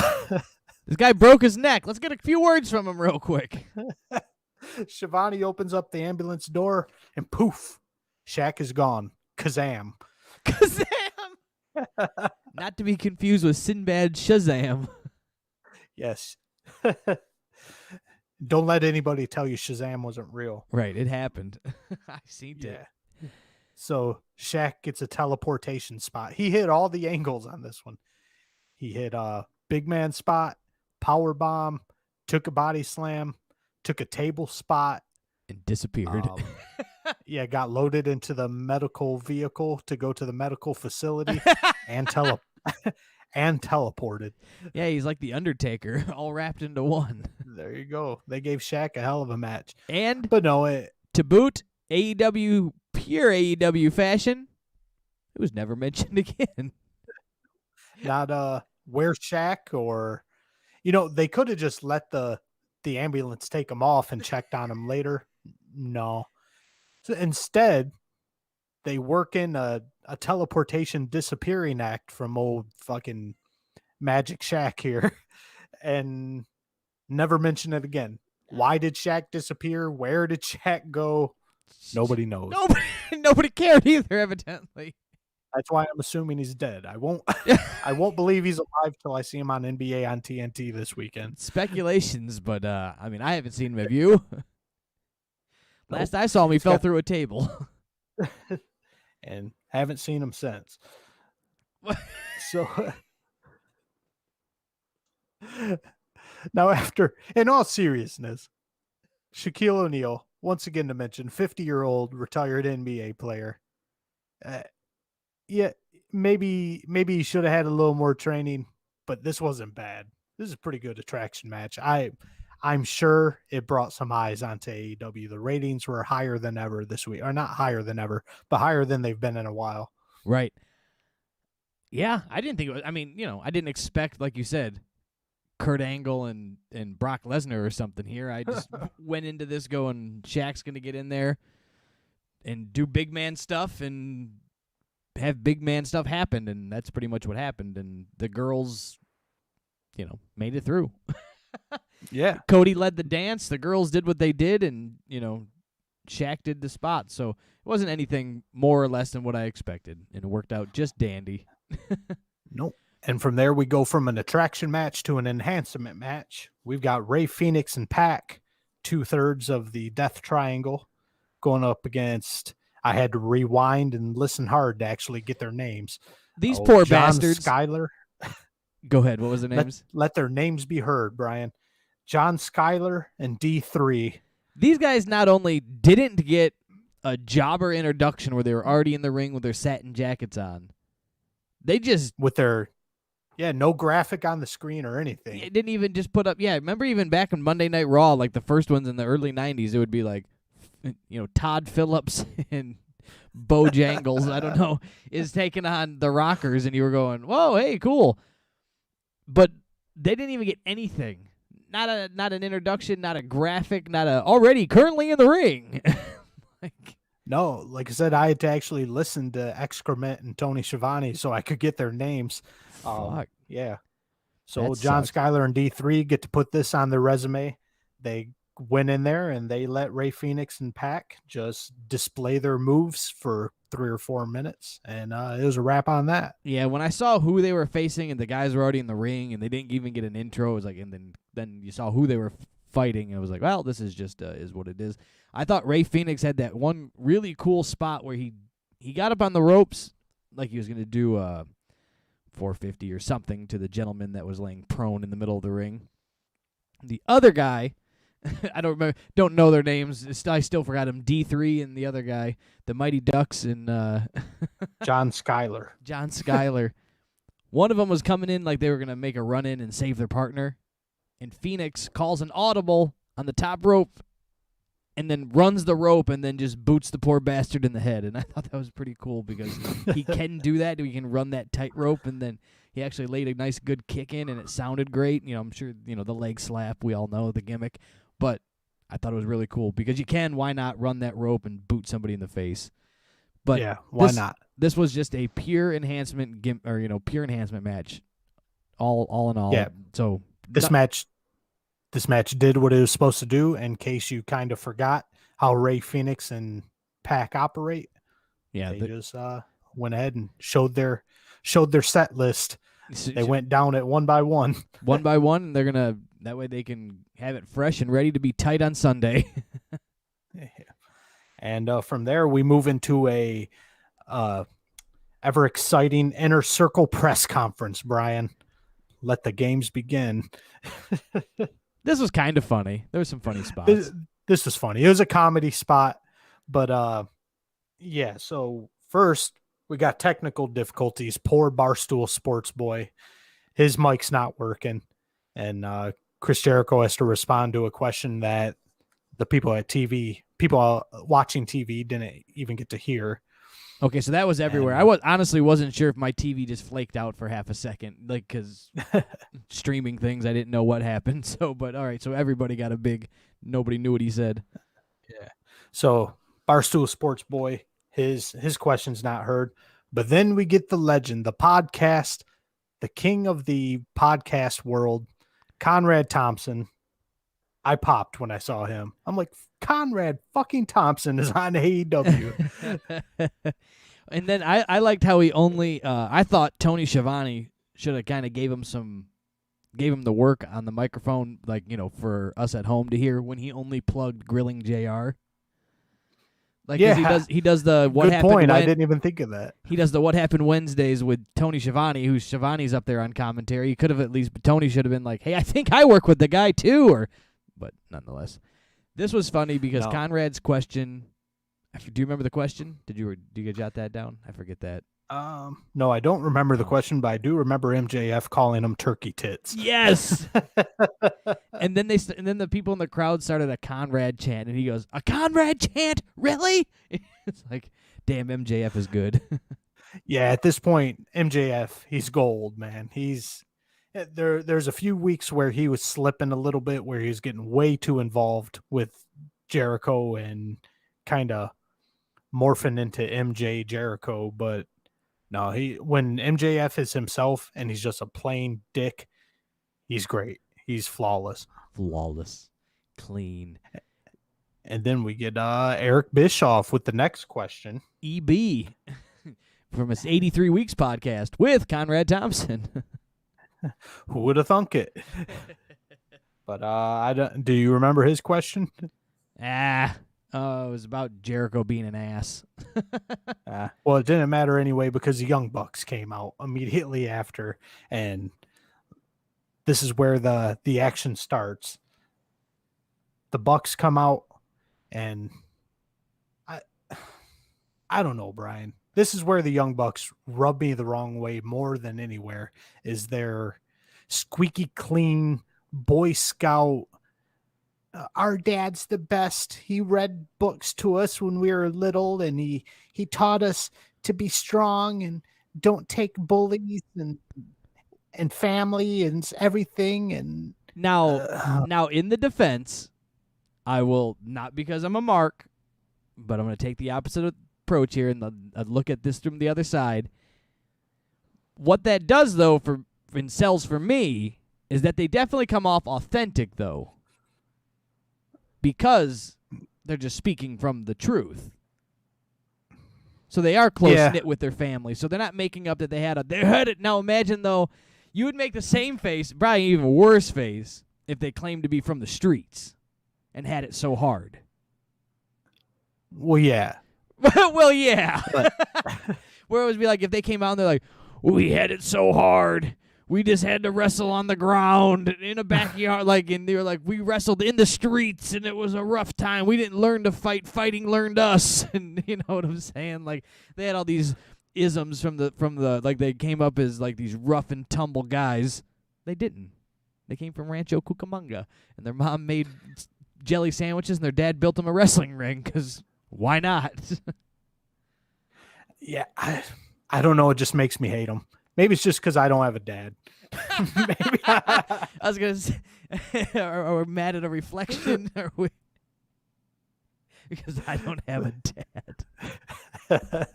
This guy broke his neck. Let's get a few words from him real quick. Schiavone opens up the ambulance door, and poof, Shaq is gone. Kazam. Kazam! Not to be confused with Sinbad Shazam. Yes. Don't let anybody tell you Shazam wasn't real. Right, it happened. I seen it. So Shaq gets a teleportation spot. He hit all the angles on this one. He hit a big man spot, power bomb, took a body slam, took a table spot, and disappeared. Got loaded into the medical vehicle to go to the medical facility and teleported. Yeah, he's like the Undertaker, all wrapped into one. There you go. They gave Shaq a hell of a match. But no, to boot, AEW, pure AEW fashion, it was never mentioned again. Not where's Shaq, or they could have just let the ambulance take him off and checked on him later. No. So instead, they work in a teleportation disappearing act from old fucking Magic Shaq here and never mention it again. Why did Shaq disappear? Where did Shaq go? Nobody knows. Nobody cared either, evidently. That's why I'm assuming he's dead. I won't believe he's alive till I see him on NBA on TNT this weekend. Speculations, but I haven't seen him. Have you? Last I saw him, he fell through a table. And haven't seen him since. So now, in all seriousness, Shaquille O'Neal, once again to mention, 50-year-old retired NBA player. Maybe he should have had a little more training, but this wasn't bad. This is a pretty good attraction match. I'm sure it brought some eyes onto AEW. The ratings were higher than ever this week. Or not higher than ever, but higher than they've been in a while. Right. Yeah, I didn't think it was, I didn't expect, like you said, Kurt Angle and Brock Lesnar or something here. I just went into this going, Shaq's going to get in there and do big man stuff and have big man stuff happen, and that's pretty much what happened. And the girls, made it through. Yeah. Cody led the dance. The girls did what they did, and, Shaq did the spot. So it wasn't anything more or less than what I expected, and it worked out just dandy. Nope. And from there, we go from an attraction match to an enhancement match. We've got Rey Fenix and Pac, 2/3 of the Death Triangle, going up against, I had to rewind and listen hard to actually get their names. These poor John bastards. Skyler. Go ahead. What was their names? Let their names be heard, Brian. John Skyler and D3. These guys not only didn't get a jobber introduction where they were already in the ring with their satin jackets on, they just... with their... no graphic on the screen or anything. It didn't even just put up... Yeah, remember even back in Monday Night Raw, like the first ones in the early 90s, it would be like, Todd Phillips and Bojangles, I don't know, is taking on the Rockers, and you were going, whoa, hey, cool. But they didn't even get anything. Not an introduction, not a graphic, not a already currently in the ring. No, like I said, I had to actually listen to Excrement and Tony Schiavone so I could get their names. Fuck. Yeah. So That John sucks. Skyler and D3 get to put this on their resume. They went in there and they let Rey Fenix and Pac just display their moves for 3 or 4 minutes, and it was a wrap on that. Yeah, when I saw who they were facing and the guys were already in the ring and they didn't even get an intro, it was like, and then you saw who they were fighting, and it was like, well, this is just is what it is. I thought Rey Fenix had that one really cool spot where he got up on the ropes like he was going to do 450 or something to the gentleman that was laying prone in the middle of the ring. The other guy, I don't know their names. I still forgot him. D3 and the other guy, the Mighty Ducks and John Skyler. John Skyler. One of them was coming in like they were going to make a run in and save their partner. And Phoenix calls an audible on the top rope and then runs the rope and then just boots the poor bastard in the head. And I thought that was pretty cool because he can do that. He can run that tightrope, and then he actually laid a nice good kick in, and it sounded great. I'm sure, the leg slap, we all know the gimmick. But I thought it was really cool because why not run that rope and boot somebody in the face? But yeah, why not? This was just a pure enhancement pure enhancement match. All in all. Yeah. So This match did what it was supposed to do. In case you kind of forgot how Ray Phoenix and Pac operate, they just went ahead and showed their set list. They went down it one by one. One by one. That way they can have it fresh and ready to be tight on Sunday. And from there, we move into a ever exciting Inner Circle press conference. Brian, let the games begin. This was kind of funny. There were some funny spots. This was funny. It was a comedy spot, but yeah. So first, we got technical difficulties. Poor Barstool Sports Boy, his mic's not working, and Chris Jericho has to respond to a question that the people watching TV didn't even get to hear. Okay, so that was everywhere. I honestly wasn't sure if my TV just flaked out for half a second, like, because streaming things, I didn't know what happened. So, but all right, so everybody got nobody knew what he said. Yeah. So Barstool Sports Boy, his question's not heard, but then we get the legend, the podcast, the king of the podcast world, Conrad Thompson. I popped when I saw him. I'm like, Conrad fucking Thompson is on AEW. And then I liked how he only I thought Tony Schiavone should have kind of gave him the work on the microphone, like, for us at home to hear, when he only plugged Grilling JR. Like, yeah, he does the what good happened. Point. I didn't even think of that. He does the What Happened Wednesdays with Tony Schiavone, who's Schiavone's up there on commentary. He could have Tony should have been like, hey, I think I work with the guy too, but nonetheless, this was funny because Conrad's question. Do you remember the question? Did you jot that down? I forget that. No, I don't remember the question, but I do remember MJF calling him turkey tits. Yes. and then the people in the crowd started a Conrad chant, and he goes, "A Conrad chant? Really?" It's like, damn, MJF is good. Yeah, at this point, MJF, he's gold, man. There's a few weeks where he was slipping a little bit, where he was getting way too involved with Jericho and kind of morphing into MJ Jericho, but no, when MJF is himself and he's just a plain dick, he's great. He's flawless. Clean. And then we get Eric Bischoff with the next question. EB from his 83 Weeks podcast with Conrad Thompson. Who would have thunk it? But do you remember his question? It was about Jericho being an ass. Well, it didn't matter anyway because the Young Bucks came out immediately after, and this is where the action starts. The Bucks come out, and I don't know, Brian. This is where the Young Bucks rub me the wrong way more than anywhere, is their squeaky clean Boy Scout. Our dad's the best. He read books to us when we were little, and he taught us to be strong and don't take bullies and family and everything. And now in the defense, I will, not because I'm a mark, but I'm going to take the opposite approach here and look at this from the other side. What that does, though, and sells for me, is that they definitely come off authentic, though, because they're just speaking from the truth. So they are close-knit with their family. So they're not making up that they had it. Now imagine, though, you would make the same face, probably even worse face, if they claimed to be from the streets and had it so hard. Well, yeah. Well, yeah. Where it would be like if they came out and they're like, we had it so hard. We just had to wrestle on the ground in a backyard, and they were like, we wrestled in the streets, and it was a rough time. We didn't learn to fight. Fighting learned us. And you know what I'm saying? Like, they had all these isms from the like they came up as like these rough and tumble guys. They didn't. They came from Rancho Cucamonga, and their mom made jelly sandwiches, and their dad built them a wrestling ring because why not? Yeah, I don't know. It just makes me hate them. Maybe it's just because I don't have a dad. Maybe I was gonna say, are we mad at a reflection? Are we? Because I don't have a dad.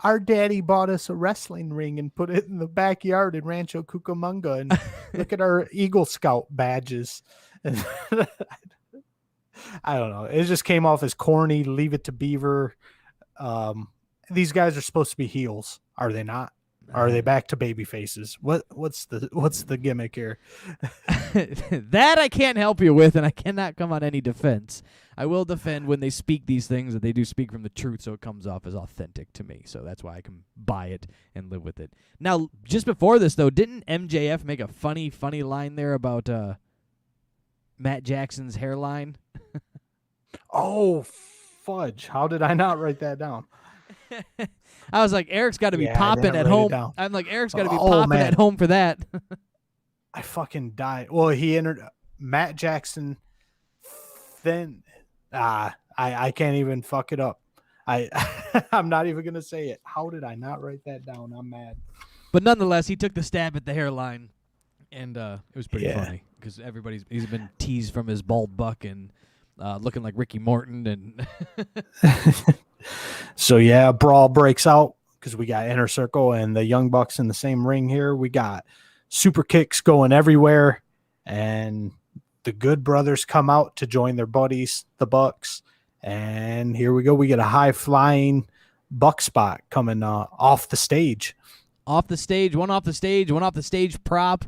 Our daddy bought us a wrestling ring and put it in the backyard in Rancho Cucamonga, and look at our Eagle Scout badges. I don't know. It just came off as corny. Leave it to Beaver. These guys are supposed to be heels, are they not? Or are they back to baby faces? What's the gimmick here? That I can't help you with, and I cannot come on any defense. I will defend when they speak these things that they do speak from the truth, so it comes off as authentic to me. So that's why I can buy it and live with it. Now, just before this, though, didn't MJF make a funny line there about Matt Jackson's hairline? Oh, fudge. How did I not write that down? I was like, Eric's got to be Yeah, I popping didn't at write it home. down. I'm like, Eric's got to be Oh, popping man. at home for that. I fucking died. Well, he entered Matt Jackson. Then I can't even fuck it up. I'm not even gonna say it. How did I not write that down? I'm mad. But nonetheless, he took the stab at the hairline, and it was pretty Yeah. funny because he's been teased from his bald buck and looking like Ricky Morton and. So yeah, brawl breaks out because we got Inner Circle and the Young Bucks in the same ring here. We got super kicks going everywhere, and the Good Brothers come out to join their buddies, the Bucks. And here we go. We get a high flying Buck spot coming off the stage. One off the stage prop.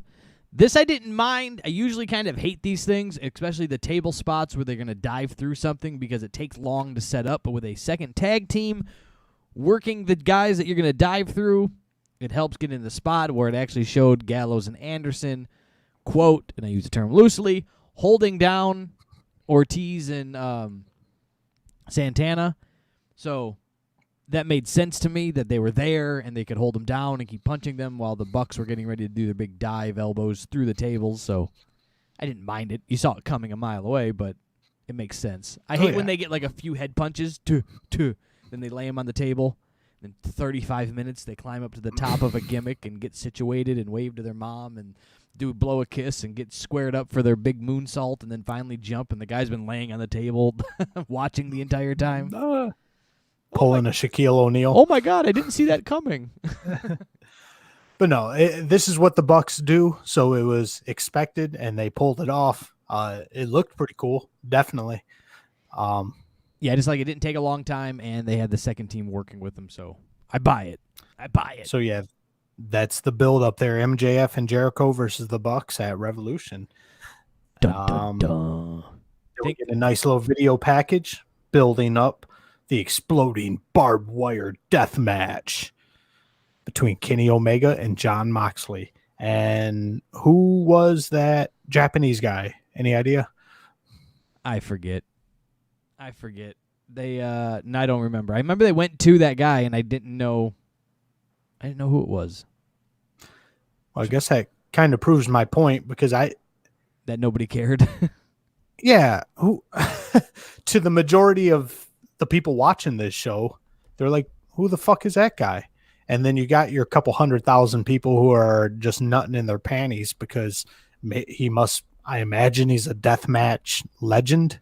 This I didn't mind. I usually kind of hate these things, especially the table spots where they're going to dive through something because it takes long to set up. But with a second tag team working the guys that you're going to dive through, it helps get in the spot where it actually showed Gallows and Anderson, quote, and I use the term loosely, holding down Ortiz and Santana. So that made sense to me that they were there and they could hold them down and keep punching them while the Bucks were getting ready to do their big dive elbows through the tables. So I didn't mind it. You saw it coming a mile away, but it makes sense. I hate when they get like a few head punches, then they lay them on the table. Then 35 minutes, they climb up to the top of a gimmick and get situated and wave to their mom and blow a kiss and get squared up for their big moonsault and then finally jump, and the guy's been laying on the table watching the entire time. Pulling a Shaquille O'Neal. Oh my God, I didn't see that coming. But no, this is what the Bucks do, so it was expected, and they pulled it off. It looked pretty cool, definitely. Yeah, just like it didn't take a long time, and they had the second team working with them, so I buy it. So yeah, that's the build up there. MJF and Jericho versus the Bucks at Revolution. Dun, dun, dun. We get a nice little video package building up the exploding barbed wire death match between Kenny Omega and Jon Moxley. And who was that Japanese guy? Any idea? I forget. They no, I don't remember. I remember they went to that guy and I didn't know who it was. Well, I guess that kind of proves my point because that nobody cared. Yeah, who to the majority of the people watching this show, they're like, who the fuck is that guy? And then you got your couple 100,000 people who are just nutting in their panties because I imagine he's a deathmatch legend.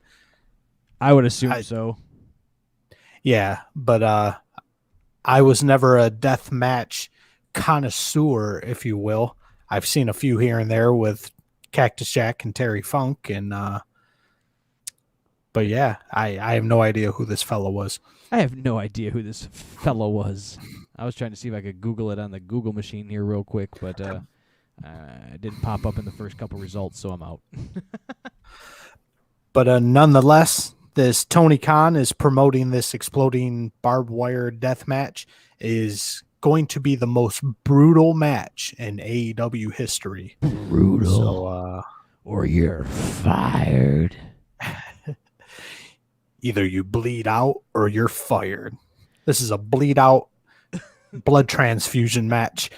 I would assume so. Yeah, but I was never a deathmatch connoisseur, if you will. I've seen a few here and there with Cactus Jack and Terry Funk, and but yeah, I have no idea who this fellow was. I have no idea who this fellow was. I was trying to see if I could Google it on the Google machine here real quick, but it didn't pop up in the first couple results, so I'm out. But nonetheless, this Tony Khan is promoting this exploding barbed wire death match is going to be the most brutal match in AEW history. Brutal. So, or you're fired. Either you bleed out or you're fired. This is a bleed out blood transfusion match.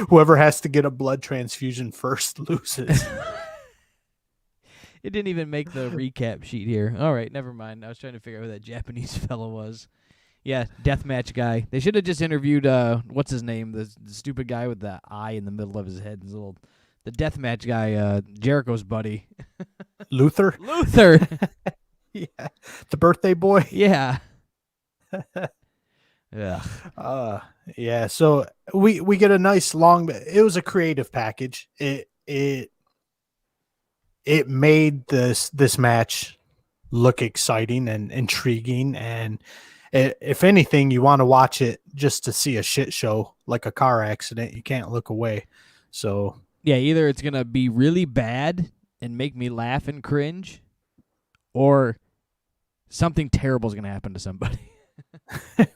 Whoever has to get a blood transfusion first loses. It didn't even make the recap sheet here. All right, never mind. I was trying to figure out who that Japanese fellow was. Yeah, deathmatch guy. They should have just interviewed what's his name, the stupid guy with the eye in the middle of his head, the deathmatch guy, Jericho's buddy, Luther. Yeah, the birthday boy. Yeah. Yeah. Yeah. So we get a nice long. It was a creative package. It made this match look exciting and intriguing, and if anything, you want to watch it just to see a shit show like a car accident. You can't look away. So yeah, either it's gonna be really bad and make me laugh and cringe, or something terrible is gonna happen to somebody.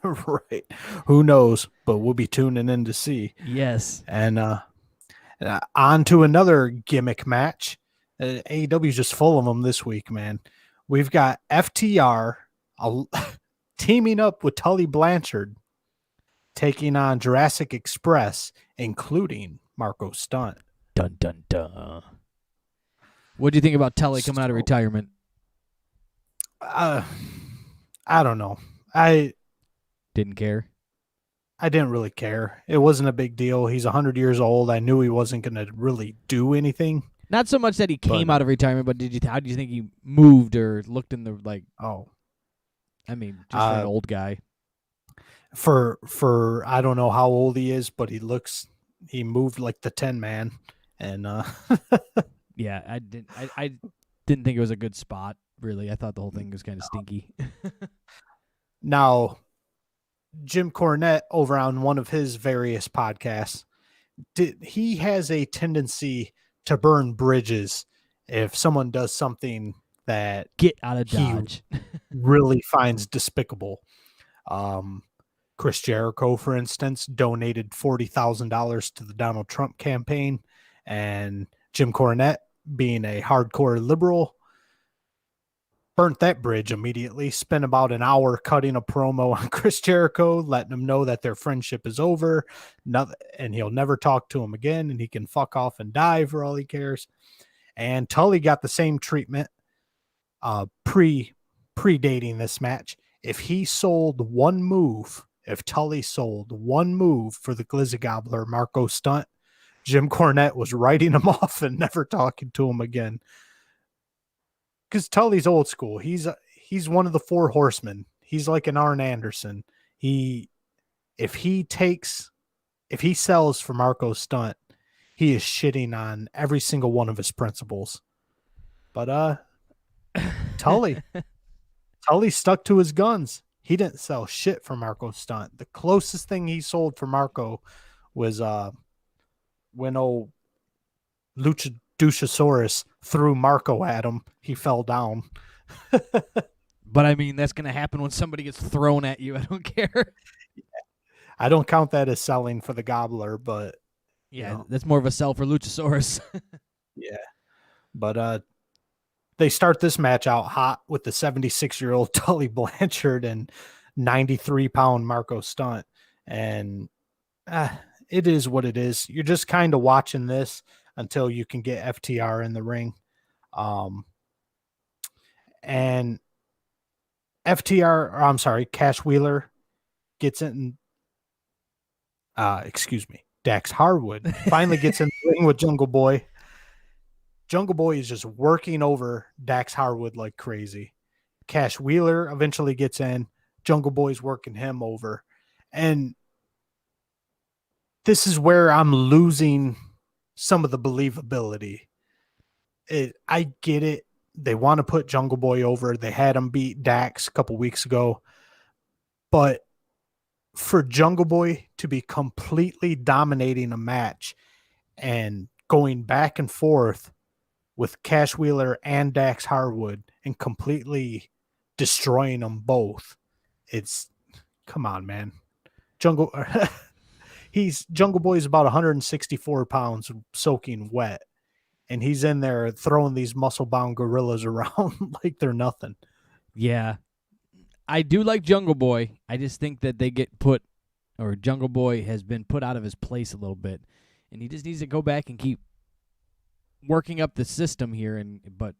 right. Who knows? But we'll be tuning in to see. Yes. And on to another gimmick match. AEW is just full of them this week, man. We've got FTR teaming up with Tully Blanchard, taking on Jurassic Express, including Marco Stunt. Dun dun dun. What do you think about Tully coming out of retirement? I don't know. I didn't care. I didn't really care. It wasn't a big deal. He's 100 years old. I knew he wasn't going to really do anything. Not so much that he came out of retirement, but how do you think he moved or looked in the I mean, just for an old guy. For I don't know how old he is, but he moved like the 10 man, and yeah, I didn't think it was a good spot. Really, I thought the whole thing was kind of stinky. Now, Jim Cornette over on one of his various podcasts, he has a tendency to burn bridges if someone does something that get out of Dodge he really finds despicable. Chris Jericho, for instance, donated $40,000 to the Donald Trump campaign, and Jim Cornette, being a hardcore liberal, burnt that bridge immediately, spent about an hour cutting a promo on Chris Jericho, letting him know that their friendship is over, and he'll never talk to him again, and he can fuck off and die for all he cares. And Tully got the same treatment predating this match. If Tully sold one move for the Glizzy Gobbler, Marco Stunt, Jim Cornette was writing him off and never talking to him again. Because Tully's old school. He's one of the four horsemen. He's like an Arn Anderson. If he sells for Marco Stunt, he is shitting on every single one of his principles. But Tully stuck to his guns. He didn't sell shit for Marco Stunt. The closest thing he sold for Marco was when old Luchasaurus threw Marco at him. He fell down. But I mean, that's going to happen when somebody gets thrown at you. I don't care. I don't count that as selling for the Gobbler, but yeah, that's more of a sell for Luchasaurus. Yeah. But they start this match out hot with the 76-year-old Tully Blanchard and 93-pound Marco Stunt. And it is what it is. You're just kind of watching this until you can get FTR in the ring. And Cash Wheeler gets in. Dax Harwood finally gets in the ring with Jungle Boy. Jungle Boy is just working over Dax Harwood like crazy. Cash Wheeler eventually gets in. Jungle Boy's working him over. And this is where I'm losing some of the believability. I get it. They want to put Jungle Boy over. They had him beat Dax a couple weeks ago. But for Jungle Boy to be completely dominating a match and going back and forth with Cash Wheeler and Dax Harwood and completely destroying them both, come on, man. Jungle Boy is about 164 pounds soaking wet, and he's in there throwing these muscle-bound gorillas around like they're nothing. Yeah. I do like Jungle Boy. I just think that they get put, or Jungle Boy has been put out of his place a little bit, and he just needs to go back and keep working up the system here. But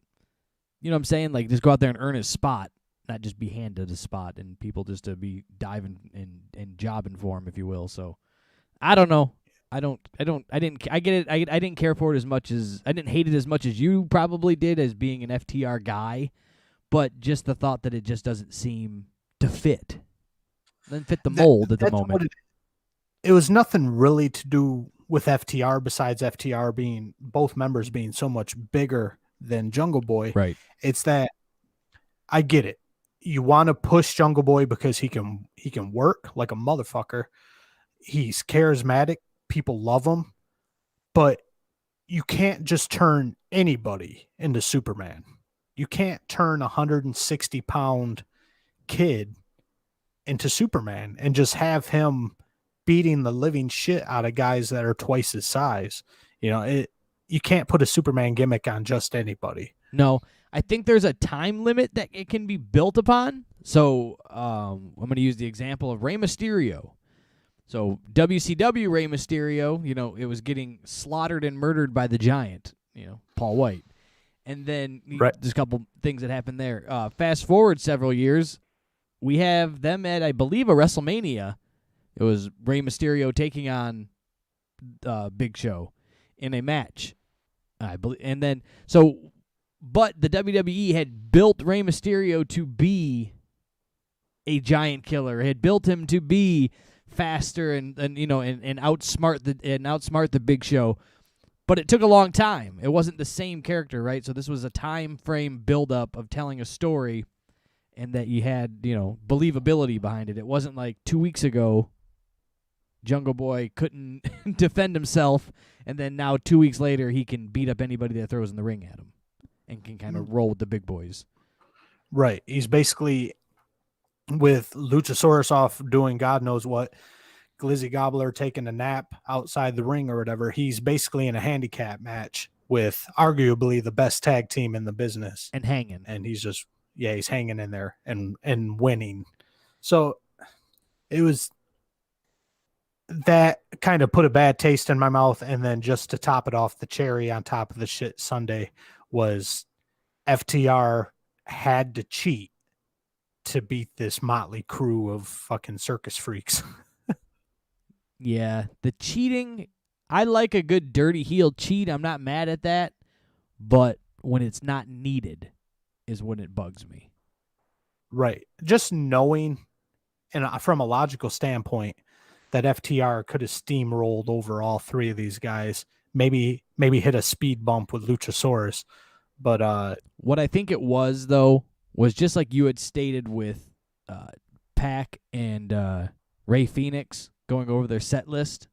you know what I'm saying? Like, just go out there and earn his spot, not just be handed a spot and people just to be diving and jobbing for him, if you will. So I don't know. I get it. I didn't care for it as much as, I didn't hate it as much as you probably did as being an FTR guy, but just the thought that it just doesn't seem to fit. Doesn't fit the mold at the moment. It was nothing really to do with FTR besides FTR being, both members being so much bigger than Jungle Boy. Right. It's that I get it. You want to push Jungle Boy because he can work like a motherfucker. He's charismatic. People love him. But you can't just turn anybody into Superman. You can't turn a 160-pound kid into Superman and just have him beating the living shit out of guys that are twice his size. You know, you can't put a Superman gimmick on just anybody. No, I think there's a time limit that it can be built upon. So I'm going to use the example of Rey Mysterio. So WCW Rey Mysterio, you know, it was getting slaughtered and murdered by the Giant, you know, Paul White. And then there's a couple things that happened there. Fast forward several years, we have them at, I believe, a WrestleMania. It was Rey Mysterio taking on Big Show in a match, I believe. And then but the WWE had built Rey Mysterio to be a giant killer. Had built him to be faster and outsmart the Big Show. But it took a long time. It wasn't the same character, right? So this was a time frame buildup of telling a story, and that you had, believability behind it. It wasn't like 2 weeks ago Jungle Boy couldn't defend himself, and then now 2 weeks later he can beat up anybody that throws in the ring at him and can kind of roll with the big boys. Right. He's basically, with Luchasaurus off doing God knows what, Glizzy Gobbler taking a nap outside the ring or whatever, he's basically in a handicap match with arguably the best tag team in the business. And hanging. And he's just, he's hanging in there and winning. So it was, that kind of put a bad taste in my mouth. And then just to top it off, the cherry on top of the shit Sunday was FTR had to cheat to beat this motley crew of fucking circus freaks. Yeah, the cheating, I like a good dirty heel cheat. I'm not mad at that. But when it's not needed is when it bugs me. Right. Just knowing, and from a logical standpoint, that FTR could have steamrolled over all three of these guys. Maybe hit a speed bump with Luchasaurus. But what I think it was, though, was just like you had stated with Pac and Ray Phoenix going over their set list.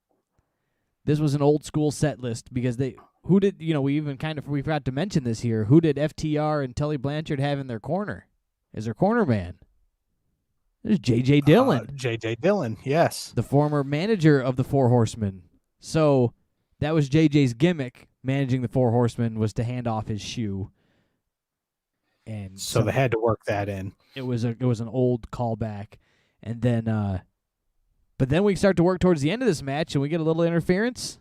This was an old school set list because we forgot to mention this here. Who did FTR and Tully Blanchard have in their corner as their corner man? There's J.J. Dillon. J.J. Dillon, yes. The former manager of the Four Horsemen. So that was J.J.'s gimmick, managing the Four Horsemen, was to hand off his shoe. And so they had to work that in. It was an old callback. And then but then we start to work towards the end of this match and we get a little interference.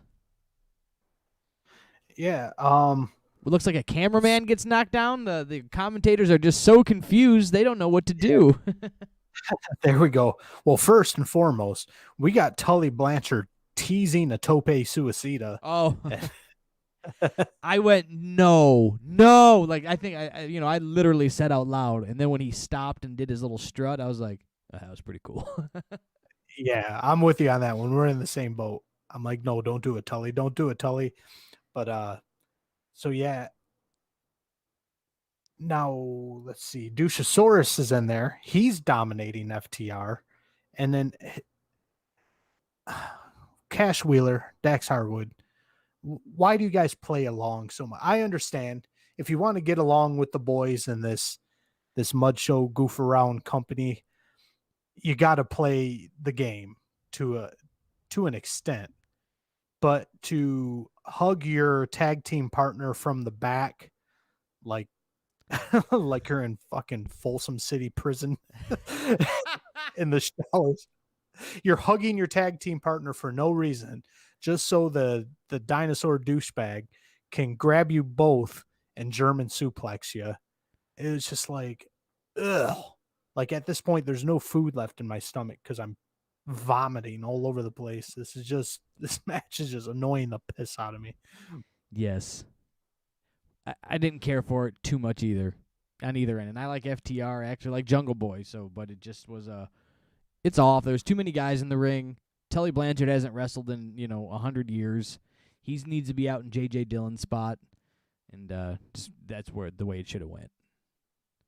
Yeah. It looks like a cameraman gets knocked down. The commentators are just so confused, they don't know what to do. There we go. Well, first and foremost, we got Tully Blanchard teasing a tope suicida. Oh. I went, no. Like, I think I literally said out loud, and then when he stopped and did his little strut, I was like, oh, that was pretty cool. Yeah, I'm with you on that one. We're in the same boat. I'm like, no, don't do it, Tully. Don't do it, Tully. But so yeah. Now let's see. Luchasaurus is in there. He's dominating FTR, and then Cash Wheeler, Dax Harwood. Why do you guys play along so much? I understand if you want to get along with the boys in this mud show goof around company, you got to play the game to an extent. But to hug your tag team partner from the back, like like you're in fucking Folsom City prison in the showers. You're hugging your tag team partner for no reason, just so the dinosaur douchebag can grab you both and German suplex you. It was just like, ugh. Like at this point, there's no food left in my stomach because I'm vomiting all over the place. This match is just annoying the piss out of me. Yes. I didn't care for it too much either on either end. And I like FTR, actually like Jungle Boy, but it just was it's off. There's too many guys in the ring. Tully Blanchard hasn't wrestled in, 100 years. He needs to be out in J.J. Dillon's spot. And that's the way it should have went.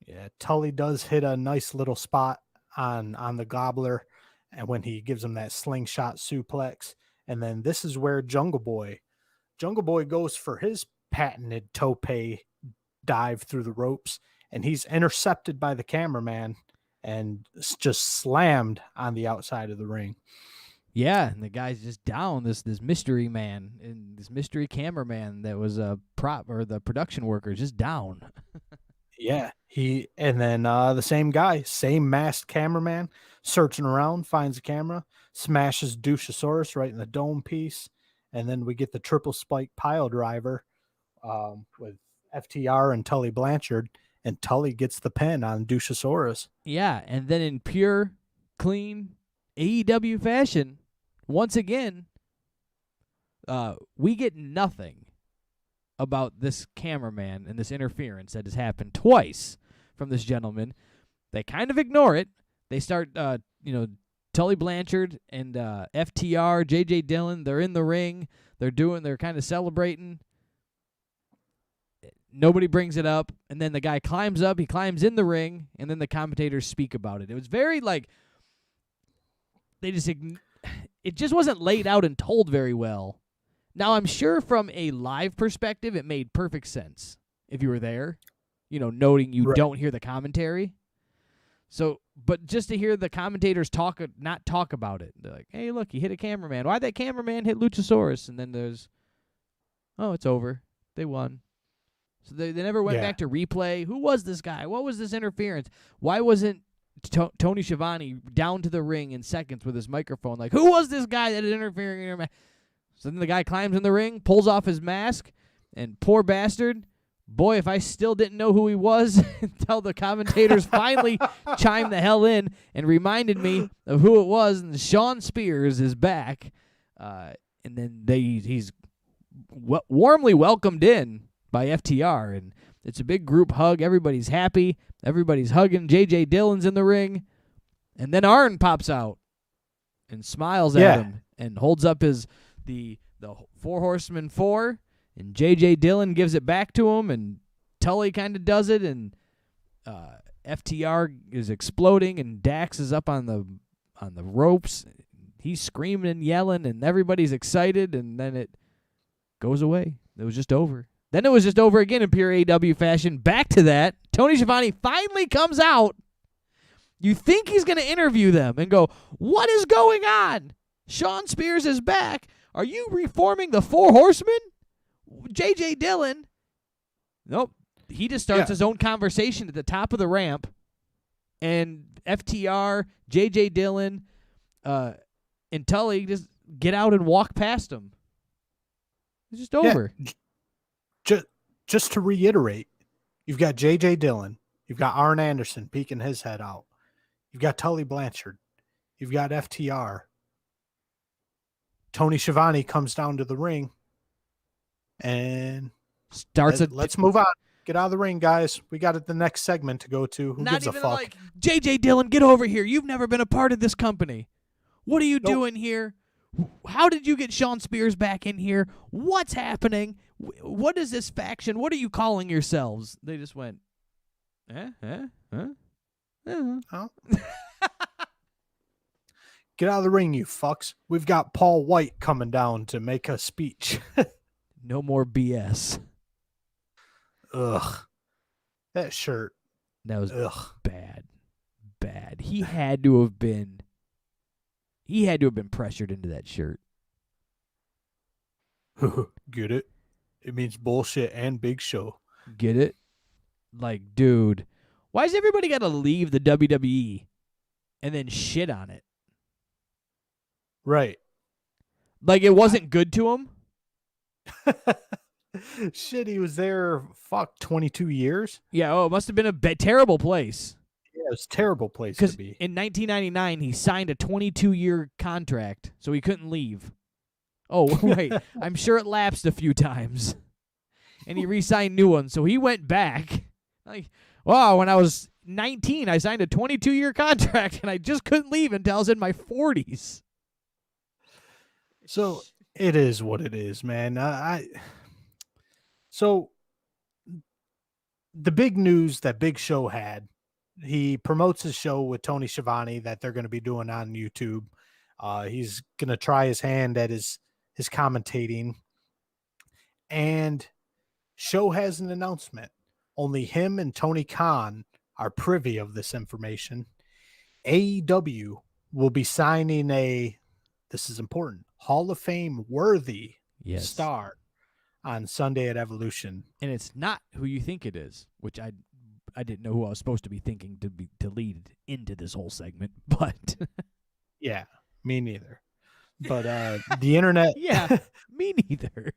Yeah, Tully does hit a nice little spot on the gobbler, and when he gives him that slingshot suplex. And then this is where Jungle Boy goes for his patented tope dive through the ropes, and he's intercepted by the cameraman and just slammed on the outside of the ring. Yeah, and the guy's just down, this mystery man, and this mystery cameraman that was a prop, or the production worker, just down. Yeah, and then the same guy, same masked cameraman, searching around, finds the camera, smashes Dushosaurus right in the dome piece, and then we get the triple spike pile driver with FTR and Tully Blanchard, and Tully gets the pin on Dushosaurus. Yeah, and then in pure, clean AEW fashion, once again, we get nothing about this cameraman and this interference that has happened twice from this gentleman. They kind of ignore it. They start, Tully Blanchard and FTR, J.J. Dillon, they're in the ring. They're kind of celebrating. Nobody brings it up. And then the guy climbs up. He climbs in the ring. And then the commentators speak about it. It was very it just wasn't laid out and told very well. Now, I'm sure from a live perspective, it made perfect sense if you were there, noting you don't hear the commentary. So, but just to hear the commentators not talk about it. They're like, hey, look, he hit a cameraman. Why'd that cameraman hit Luchasaurus? And then there's, oh, it's over. They won. So they never went back to replay. Who was this guy? What was this interference? Why wasn't Tony Schiavone down to the ring in seconds with his microphone? Like, who was this guy that is interfering in your match? So then the guy climbs in the ring, pulls off his mask, and poor bastard, boy, if I still didn't know who he was until the commentators finally chimed the hell in and reminded me of who it was, and Sean Spears is back. And then he's warmly welcomed in by FTR, and it's a big group hug. Everybody's happy. Everybody's hugging. J.J. Dillon's in the ring. And then Arn pops out and smiles at him and holds up the Four Horsemen 4, and J.J. Dillon gives it back to him, and Tully kind of does it, and FTR is exploding, and Dax is up on the ropes. He's screaming and yelling, and everybody's excited, and then it goes away. It was just over. Then it was just over again in pure AEW fashion. Back to that. Tony Schiavone finally comes out. You think he's going to interview them and go, what is going on? Sean Spears is back. Are you reforming the Four Horsemen? J.J. Dillon? Nope. He just starts his own conversation at the top of the ramp, and FTR, J.J. Dillon, and Tully just get out and walk past him. It's just over. Just to reiterate, you've got J.J. Dillon. You've got Arn Anderson peeking his head out. You've got Tully Blanchard. You've got FTR. Tony Schiavone comes down to the ring and let's move on. Get out of the ring, guys. We got the next segment to go to. Who gives a fuck? Like, J.J. Dillon, get over here. You've never been a part of this company. What are you doing here? How did you get Sean Spears back in here? What's happening? What is this faction? What are you calling yourselves? They just went, Huh? Get out of the ring, you fucks. We've got Paul White coming down to make a speech. No more BS. Ugh. That shirt. That was bad. Bad. He had to have been pressured into that shirt. Get it? It means bullshit and big show. Get it? like, dude, why does everybody got to leave the WWE and then shit on it? Right. Like, it wasn't good to him? Shit, he was there, 22 years? Yeah, oh, it must have been a terrible place. Yeah, it was a terrible place to Because be. in 1999, he signed a 22-year contract, so he couldn't leave. Oh, wait, I'm sure it lapsed a few times. And he re-signed new ones, so he went back. Like, wow, when I was 19, I signed a 22-year contract, and I just couldn't leave until I was in my 40s. So it is what it is, man. So the big news that Big Show had, he promotes his show with Tony Schiavone that they're going to be doing on YouTube. He's going to try his hand at his commentating, and Show has an announcement. Only him and Tony Khan are privy of this information. AEW will be signing this is important, Hall of Fame worthy star on Sunday at Evolution. And it's not who you think it is, which I didn't know who I was supposed to be thinking to lead into this whole segment, but yeah, me neither. But the internet, yeah, me neither.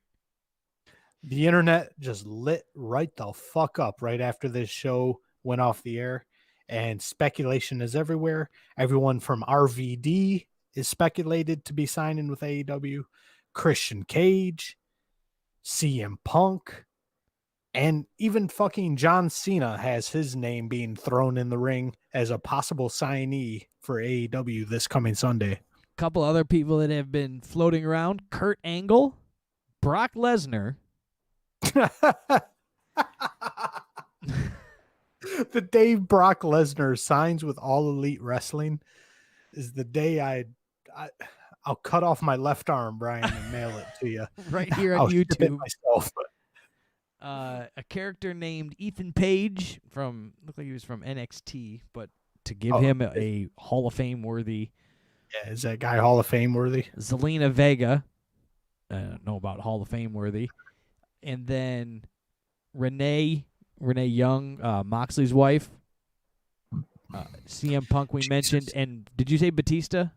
The internet just lit right the fuck up right after this show went off the air, and speculation is everywhere. Everyone from RVD is speculated to be signing with AEW, Christian Cage, CM Punk, and even fucking John Cena has his name being thrown in the ring as a possible signee for AEW this coming Sunday. A couple other people that have been floating around: Kurt Angle, Brock Lesnar. The day Brock Lesnar signs with All Elite Wrestling is the day I'll cut off my left arm, Brian, and mail it to you right here on I'll YouTube. ship it myself. A character named Ethan Page looked like he was from NXT, but to give him a Hall of Fame worthy. Yeah, is that guy Hall of Fame worthy? Zelina Vega. I don't know about Hall of Fame worthy. And then Renee Young, Moxley's wife. CM Punk we mentioned. And did you say Batista?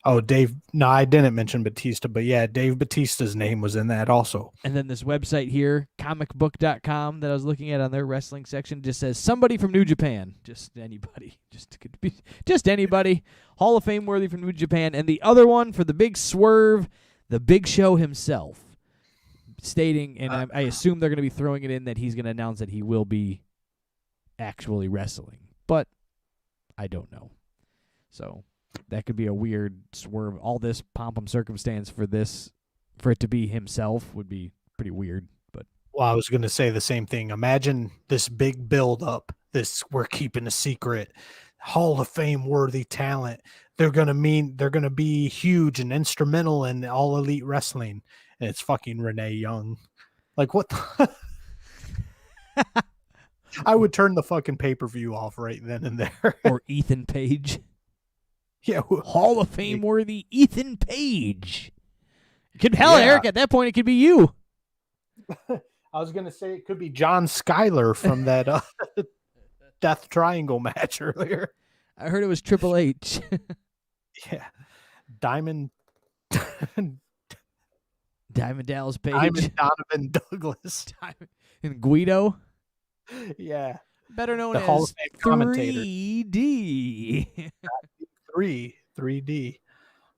Oh, Dave. No, I didn't mention Batista, but yeah, Dave Batista's name was in that also. And then this website here, comicbook.com, that I was looking at on their wrestling section, just says somebody from New Japan. Just anybody. Just anybody. Hall of Fame worthy from New Japan. And the other one for the big swerve, the Big Show himself, stating, and I assume they're going to be throwing it in that he's going to announce that he will be actually wrestling. But I don't know. So that could be a weird swerve. All this pomp and circumstance for it to be himself would be pretty weird. But well, I was going to say the same thing. Imagine this big build up. We're keeping a secret. Hall of Fame worthy talent. They're going to be huge and instrumental in All Elite Wrestling. And it's fucking Renee Young. Like, what the? I would turn the fucking pay-per-view off right then and there. Or Ethan Page. Yeah. Hall of Fame worthy Ethan Page. Eric, at that point, it could be you. I was going to say it could be John Schuyler from that Death Triangle match earlier. I heard it was Triple H. Yeah. Diamond Dallas Page. Diamond Donovan Douglas. And Guido. Yeah. Better known the Hall of as Fame commentator. 3D. 3D.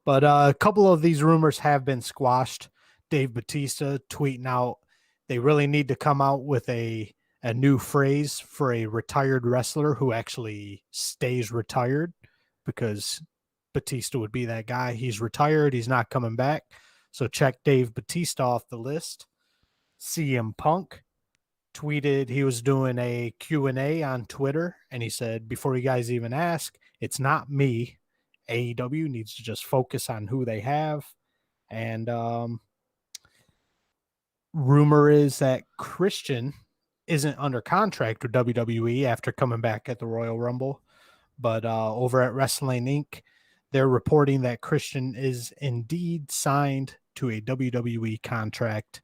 But a couple of these rumors have been squashed. Dave Batista tweeting out they really need to come out with a new phrase for a retired wrestler who actually stays retired, because Batista would be that guy. He's retired. He's not coming back. So check Dave Batista off the list. CM Punk tweeted he was doing a Q&A on Twitter, and he said, before you guys even ask, it's not me. AEW needs to just focus on who they have. And rumor is that Christian isn't under contract with WWE after coming back at the Royal Rumble. But over at Wrestling Inc., they're reporting that Christian is indeed signed to a WWE contract.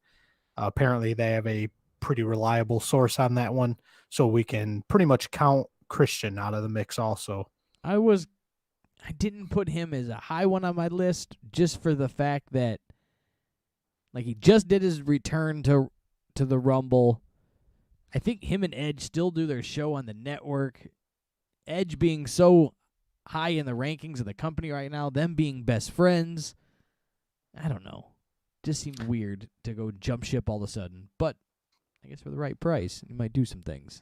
Apparently, they have a pretty reliable source on that one. So we can pretty much count Christian out of the mix also. I didn't put him as a high one on my list just for the fact that like he just did his return to the Rumble. I think him and Edge still do their show on the network. Edge being so high in the rankings of the company right now, them being best friends. I don't know. Just seemed weird to go jump ship all of a sudden. But I guess for the right price, you might do some things.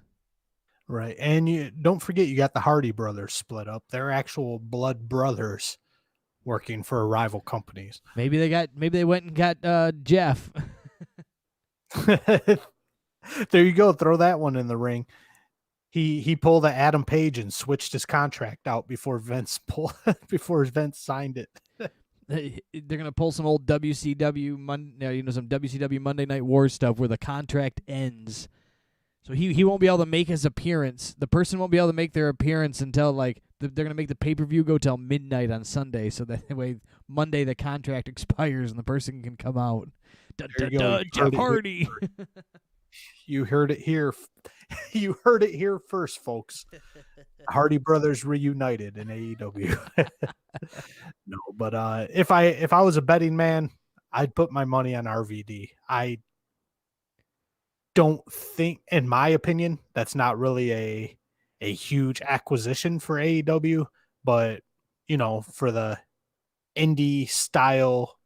Right. And you don't forget you got the Hardy brothers split up. They're actual blood brothers working for rival companies. Maybe they went and got Jeff. There you go. Throw that one in the ring. He pulled a Adam Page and switched his contract out before Vince signed it. They're gonna pull some old WCW some WCW Monday Night War stuff where the contract ends. So he won't be able to make his appearance. The person won't be able to make their appearance until like they're going to make the pay-per-view go till midnight on Sunday, so that way Monday the contract expires and the person can come out. Jeff Hardy. You heard it here. You heard it here first, folks. Hardy brothers reunited in AEW. No, but if I was a betting man, I'd put my money on RVD. I don't think, in my opinion, that's not really a huge acquisition for AEW, but for the indie style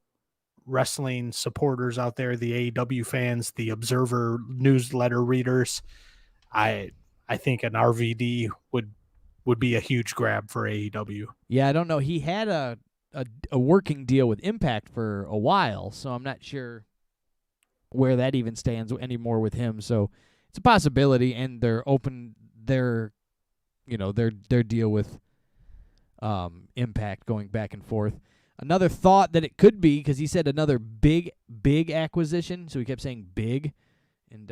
wrestling supporters out there, the AEW fans, the Observer newsletter readers, I think an RVD would be a huge grab for AEW. Yeah, I don't know. He had a working deal with Impact for a while, so I'm not sure where that even stands anymore with him. So it's a possibility, and they're open their deal with Impact going back and forth. Another thought that it could be, because he said another big acquisition, so he kept saying big, and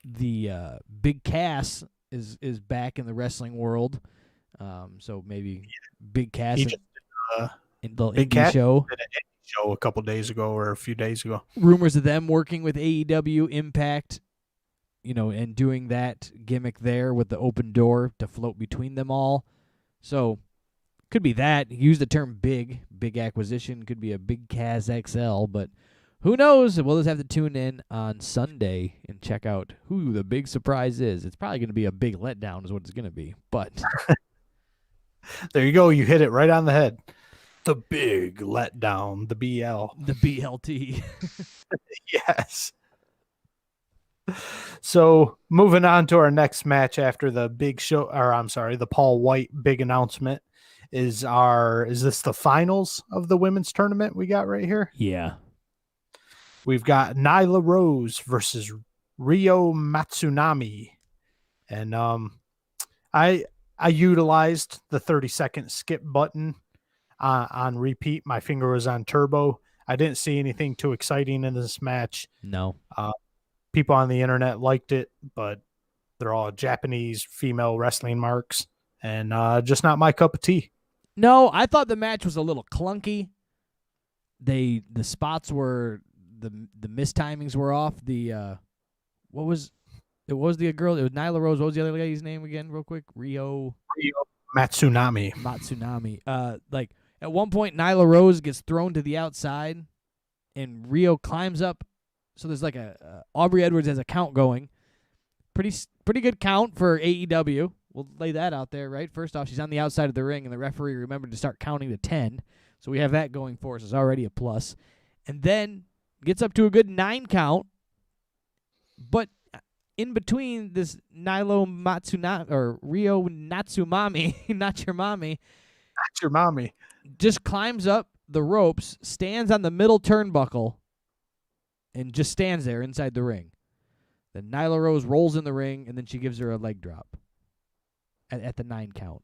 the Big Cass is back in the wrestling world. So maybe Big Cass in the Big indie Cass show. did an indie show a couple days ago or a few days ago. Rumors of them working with AEW Impact, and doing that gimmick there with the open door to float between them all. So could be that. Use the term big acquisition. Could be a Big Cass XL, but who knows? We'll just have to tune in on Sunday and check out who the big surprise is. It's probably going to be a big letdown is what it's going to be. But there you go. You hit it right on the head. The big letdown, the BL. The BLT. Yes. So moving on to our next match after the big show, or I'm sorry, the Paul White big announcement is this the finals of the women's tournament we got right here? Yeah. We've got Nyla Rose versus Ryo Matsunami. And I utilized the 30-second skip button on repeat. My finger was on turbo. I didn't see anything too exciting in this match. No. People on the internet liked it, but they're all Japanese female wrestling marks, and just not my cup of tea. No, I thought the match was a little clunky. The spots were the mistimings were off. The what was the girl? It was Nyla Rose. What was the other lady's name again, real quick? Ryo Matsunami. Like at one point, Nyla Rose gets thrown to the outside, and Ryo climbs up. So there's like a Aubrey Edwards has a count going. Pretty good count for AEW. We'll lay that out there, right? First off, she's on the outside of the ring, and the referee remembered to start counting to 10. So we have that going for us. It's already a plus. And then gets up to a good 9 count. But in between this Ryo Natsumami, not your mommy. Not your mommy. Just climbs up the ropes, stands on the middle turnbuckle, and just stands there inside the ring. Then Nyla Rose rolls in the ring, and then she gives her a leg drop at the 9 count.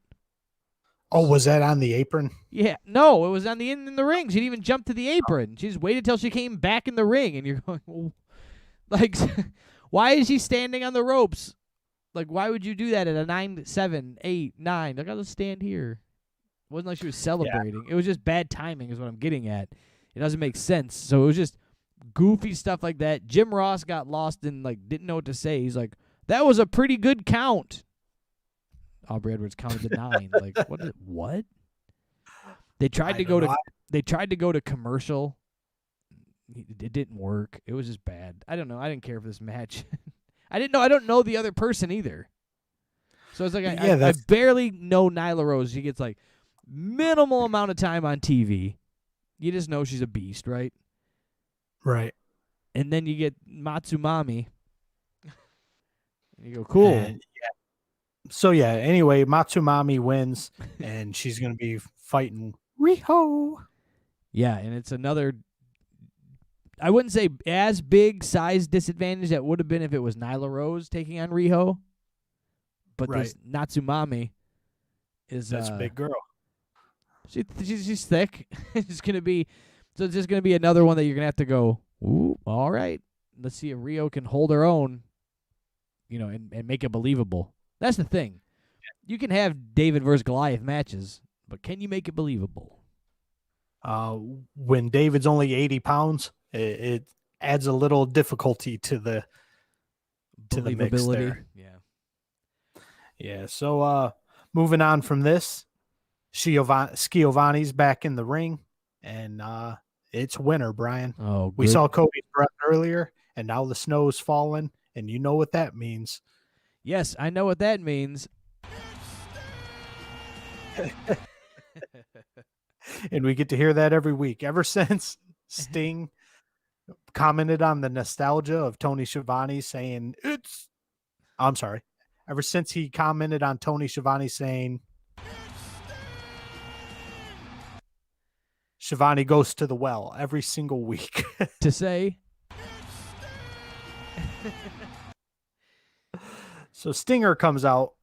Oh, was that on the apron? Yeah. No, it was on in the ring. She didn't even jump to the apron. She just waited till she came back in the ring, and you're going, well, like, why is she standing on the ropes? Like, why would you do that at a 9, 7, 8, 9? Like, I'll just stand here. It wasn't like she was celebrating. Yeah. It was just bad timing is what I'm getting at. It doesn't make sense. So it was just goofy stuff like that. Jim Ross got lost and like didn't know what to say. He's like, "That was a pretty good count." Aubrey Edwards counted to 9. Like, what? They tried to go to commercial. It didn't work. It was just bad. I don't know. I didn't care for this match. I don't know the other person either. So it's like I barely know Nyla Rose. She gets like minimal amount of time on TV. You just know she's a beast, right? Right. And then you get Matsumami. And you go, cool. Anyway, Matsumami wins, and she's going to be fighting Riho. Yeah, and it's another, I wouldn't say as big size disadvantage that would have been if it was Nyla Rose taking on Riho. But this Natsumami is that's a big girl. She's thick. It's just gonna be another one that you're gonna have to go, ooh, all right. Let's see if Riho can hold her own, and make it believable. That's the thing. You can have David versus Goliath matches, but can you make it believable? When David's only 80 pounds, it adds a little difficulty to the mix there. Yeah. So moving on from this, Schiavone's back in the ring, and it's winter, Brian. Oh, good. We saw Cody's breath earlier, and now the snow's falling, and you know what that means. Yes, I know what that means. And we get to hear that every week. Ever since Sting commented on the nostalgia of Tony Schiavone saying ever since he commented on Tony Schiavone saying Schiavone goes to the well every single week. To say. So Stinger comes out.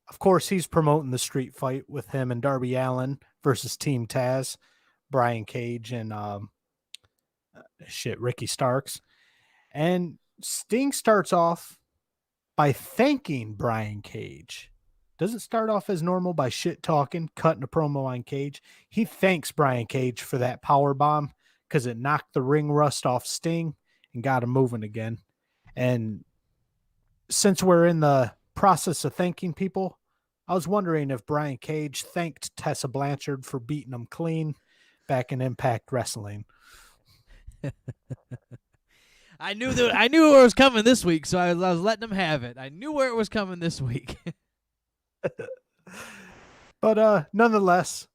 Of course, he's promoting the street fight with him and Darby Allin versus Team Taz, Brian Cage, and Ricky Starks. And Sting starts off by thanking Brian Cage. Doesn't start off as normal by shit talking, cutting a promo on Cage. He thanks Brian Cage for that power bomb because it knocked the ring rust off Sting and got him moving again. And since we're in the process of thanking people, I was wondering if Brian Cage thanked Tessa Blanchard for beating him clean back in Impact Wrestling. I knew it was coming this week, so I was letting him have it. I knew where it was coming this week. But nonetheless,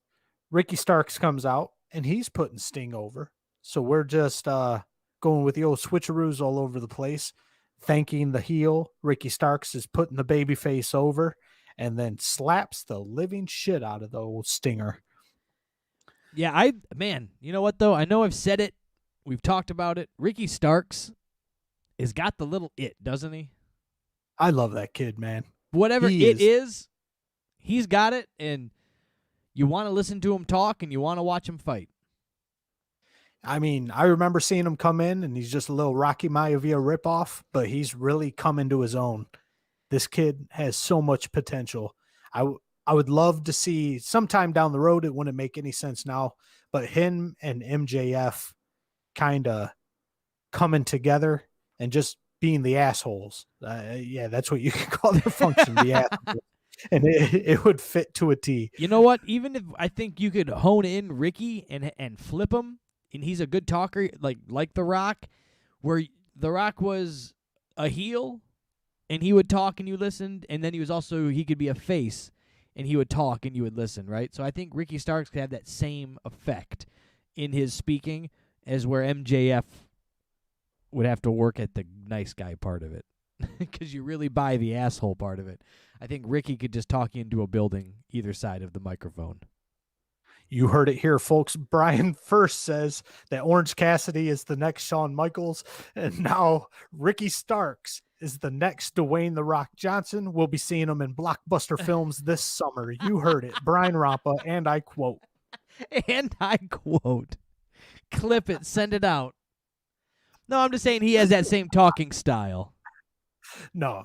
Ricky Starks comes out, and he's putting Sting over. So we're just going with the old switcheroos all over the place, thanking the heel. Ricky Starks is putting the babyface over, and then slaps the living shit out of the old Stinger. Yeah, you know what, though? I know I've said it. We've talked about it. Ricky Starks has got the little it, doesn't he? I love that kid, man. Whatever it is, he's got it, and you want to listen to him talk, and you want to watch him fight. I mean, I remember seeing him come in, and he's just a little Rocky Maivia ripoff, but he's really come into his own. This kid has so much potential. I would love to see sometime down the road, it wouldn't make any sense now, but him and MJF kind of coming together and just being the assholes. Yeah, that's what you can call their function, the assholes. And it would fit to a T. You know what? Even if I think you could hone in Ricky and flip him, and he's a good talker, like The Rock, where The Rock was a heel, and he would talk and you listened, and then he could be a face, and he would talk and you would listen, right? So I think Ricky Starks could have that same effect in his speaking as where MJF would have to work at the nice guy part of it. Because you really buy the asshole part of it. I think Ricky could just talk you into a building either side of the microphone. You heard it here, folks. Brian first says that Orange Cassidy is the next Shawn Michaels, and now Ricky Starks is the next Dwayne "The Rock" Johnson. We'll be seeing him in blockbuster films this summer. You heard it. Brian Rampa, and I quote. And I quote. Clip it, send it out. No, I'm just saying he has that same talking style. No,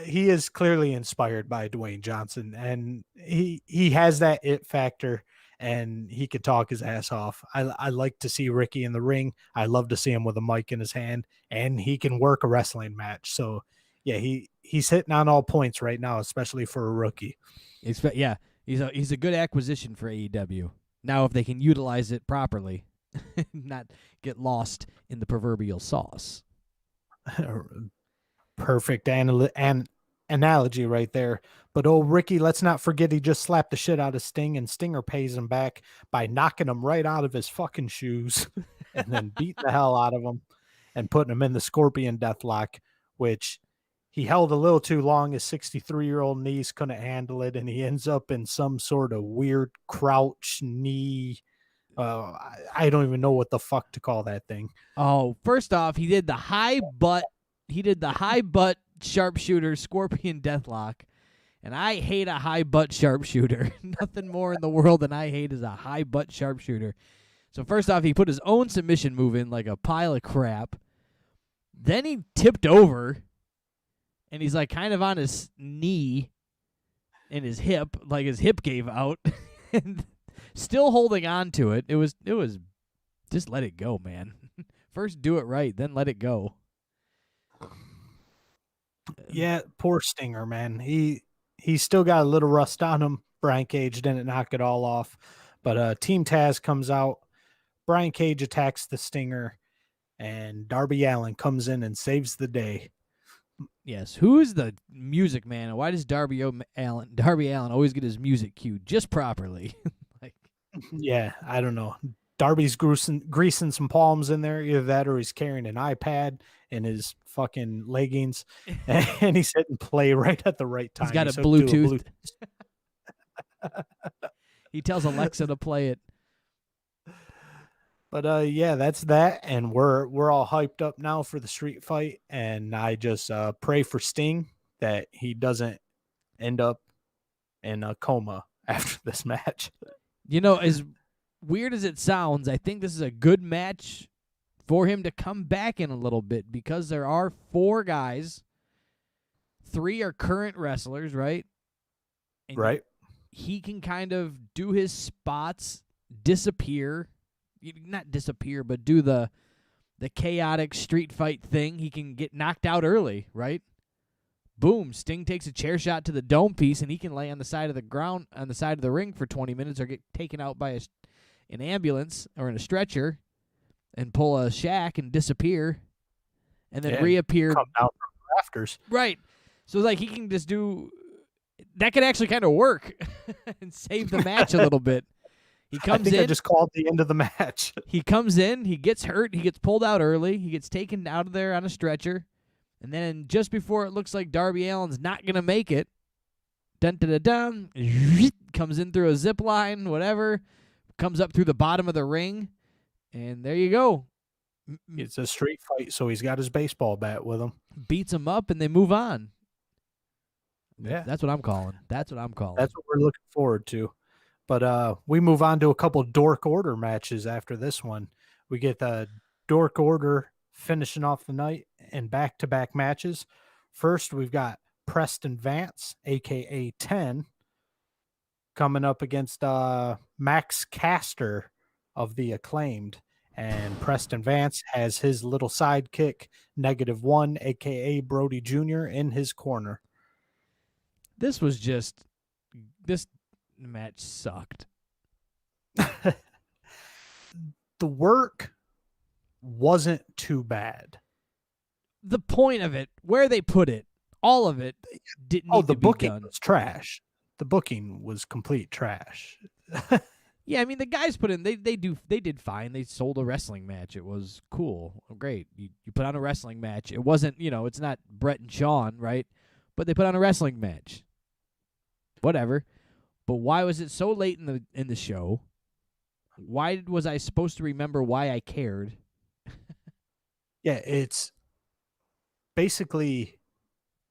he is clearly inspired by Dwayne Johnson, and he has that it factor. and he could talk his ass off. I like to see Ricky in the ring. I love to see him with a mic in his hand, and he can work a wrestling match. So yeah, he's hitting on all points right now, especially for a rookie. Yeah, he's a good acquisition for AEW. Now, if they can utilize it properly, not get lost in the proverbial sauce. Perfect analogy right there. But Ricky, let's not forget he just slapped the shit out of Sting, and Stinger pays him back by knocking him right out of his fucking shoes and then beating the hell out of him and putting him in the Scorpion Deathlock, which he held a little too long. His 63-year-old knees couldn't handle it, and he ends up in some sort of weird crouch knee. I don't even know what the fuck to call that thing. Oh, first off, he did the high butt sharpshooter Scorpion Deathlock, and I hate a high butt sharpshooter. Nothing more in the world than I hate is a high butt sharpshooter. So first off, he put his own submission move in like a pile of crap. Then he tipped over, and he's like kind of on his knee and his hip, like his hip gave out, and still holding on to it. It was just let it go, man. First do it right, then let it go. Yeah, poor Stinger, man. He's still got a little rust on him. Brian Cage didn't knock it all off. But Team Taz comes out. Brian Cage attacks the Stinger, and Darby Allin comes in and saves the day. Yes, who's the music man? Why does Darby Allin always get his music cued just properly? Yeah, I don't know. Darby's greasing some palms in there, either that or he's carrying an iPad in his fucking leggings, and he's hitting play right at the right time. He's got a Bluetooth. He tells Alexa to play it. But yeah, that's that, and we're all hyped up now for the street fight, and I just pray for Sting that he doesn't end up in a coma after this match. You know, as weird as it sounds, I think this is a good match for him to come back in a little bit because there are 4 guys. 3 are current wrestlers, right? And right. He can kind of do his spots, disappear. Not disappear, but do the chaotic street fight thing. He can get knocked out early, right? Boom, Sting takes a chair shot to the dome piece, and he can lay on the side of the ground, on the side of the ring for 20 minutes or get taken out by an ambulance or in a stretcher and pull a shack and disappear and then reappear. Come out from the rafters. Right. So, like, he can just do – that could actually kind of work and save the match a little bit. He comes in. I just called the end of the match. He comes in. He gets hurt. He gets pulled out early. He gets taken out of there on a stretcher. And then just before it looks like Darby Allin's not going to make it, dun-dun-dun-dun, comes in through a zip line, whatever, comes up through the bottom of the ring, and there you go. It's a street fight, so he's got his baseball bat with him. Beats him up, and they move on. Yeah. That's what I'm calling. That's what we're looking forward to. But we move on to a couple Dork Order matches after this one. We get the Dork Order finishing off the night in back-to-back matches. First, we've got Preston Vance, a.k.a. 10, coming up against Max Caster of the Acclaimed. And Preston Vance has his little sidekick, -1, a.k.a. Brody Jr., in his corner. This match sucked. The work wasn't too bad. The point of it, where they put it, all of it didn't need to be done. The booking was trash. The booking was complete trash. Yeah, I mean the guys put in they did fine. They sold a wrestling match. It was cool. Great. You put on a wrestling match. It wasn't, it's not Brett and Shawn, right? But they put on a wrestling match. Whatever. But why was it so late in the show? Why was I supposed to remember why I cared? Yeah, it's basically,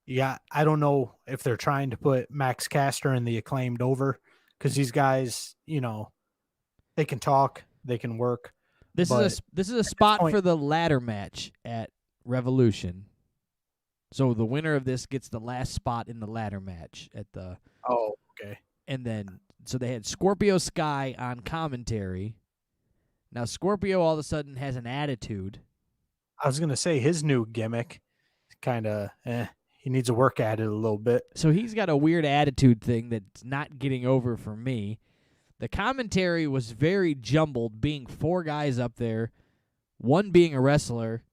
I don't know if they're trying to put Max Caster and the Acclaimed over because these guys, they can talk, they can work. This is a spot for the ladder match at Revolution. So the winner of this gets the last spot in the ladder match at the. Oh, okay. And then So they had Scorpio Sky on commentary. Now Scorpio all of a sudden has an attitude. I was gonna say his new gimmick, kind of, he needs to work at it a little bit. So he's got a weird attitude thing that's not getting over for me. The commentary was very jumbled, being 4 guys up there, one being a wrestler,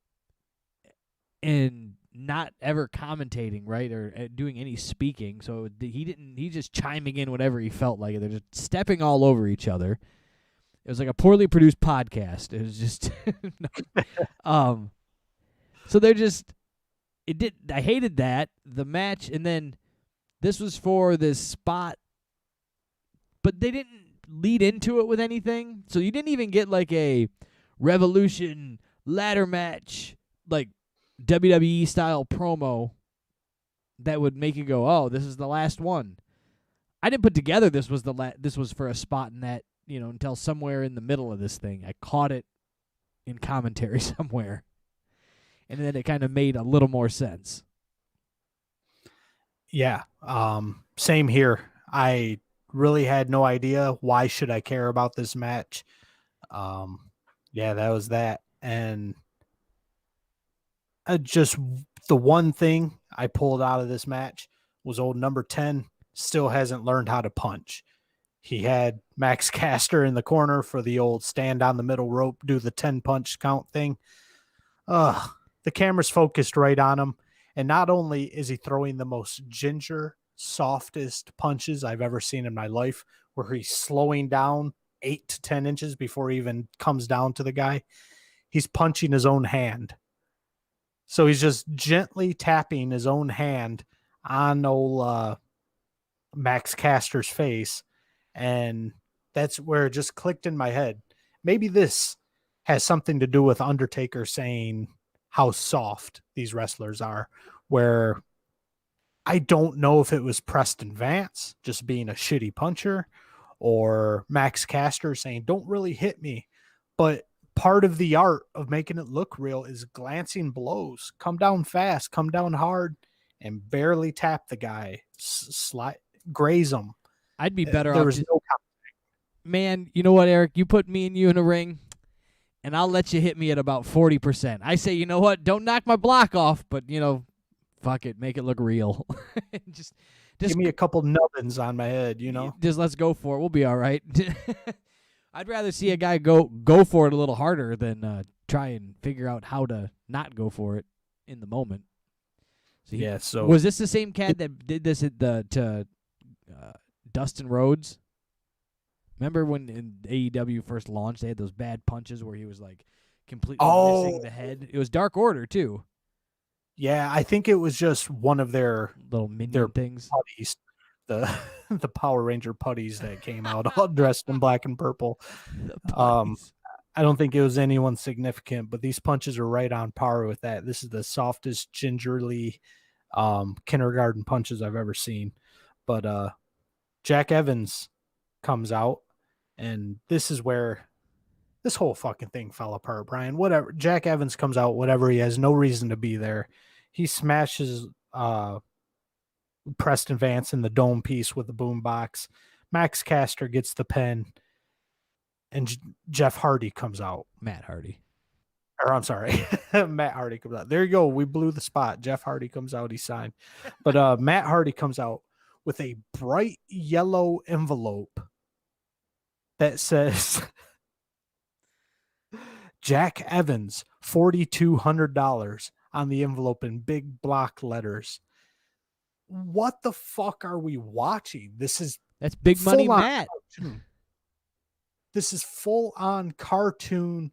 and not ever commentating, right, or doing any speaking. So he's just chiming in whatever he felt like. They're just stepping all over each other. It was like a poorly produced podcast. It was just so they're just I hated that, the match, and then this was for this spot, but they didn't lead into it with anything. So you didn't even get like a Revolution ladder match, like WWE style promo that would make you go, "Oh, this is the last one." I didn't put together this was this was for a spot in that, until somewhere in the middle of this thing. I caught it in commentary somewhere. And then it kind of made a little more sense. Yeah. Same here. I really had no idea. Why should I care about this match? Yeah, that was that. And just the one thing I pulled out of this match was old number 10 still hasn't learned how to punch. He had Max Caster in the corner for the old stand on the middle rope, do the 10 punch count thing. The camera's focused right on him. And not only is he throwing the most ginger, softest punches I've ever seen in my life, where he's slowing down 8 to 10 inches before he even comes down to the guy, he's punching his own hand. So he's just gently tapping his own hand on old Max Caster's face. And that's where it just clicked in my head. Maybe this has something to do with Undertaker saying how soft these wrestlers are, where I don't know if it was Preston Vance just being a shitty puncher or Max Caster saying, "Don't really hit me." But part of the art of making it look real is glancing blows. Come down fast, come down hard, and barely tap the guy. Graze him. I'd be better there off. Was no Man, you know what, Eric? You put me and you in a ring, and I'll let you hit me at about 40%. I say, you know what? Don't knock my block off, but, fuck it. Make it look real. just give me a couple nubbins on my head, Just let's go for it. We'll be all right. I'd rather see a guy go for it a little harder than try and figure out how to not go for it in the moment. So was this the same cat that did this at to Dustin Rhodes? Remember when in AEW first launched, they had those bad punches where he was like completely missing the head? It was Dark Order too. Yeah, I think it was just one of their little minion things. Putties, the Power Ranger putties that came out all dressed in black and purple. I don't think it was anyone significant, but these punches are right on par with that. This is the softest, gingerly kindergarten punches I've ever seen. But Jack Evans comes out, and this is where this whole fucking thing fell apart, Brian. Whatever. Jack Evans comes out, whatever. He has no reason to be there. He smashes Preston Vance in the dome piece with the boombox. Max Caster gets the pin, and Jeff Hardy comes out. Matt Hardy. Or I'm sorry, Matt Hardy comes out. There you go. We blew the spot. Jeff Hardy comes out. He signed. But Matt Hardy comes out with a bright yellow envelope that says Jack Evans, $4,200 on the envelope in big block letters. What the fuck are we watching? That's big money, Matt. Cartoon. This is full on cartoon.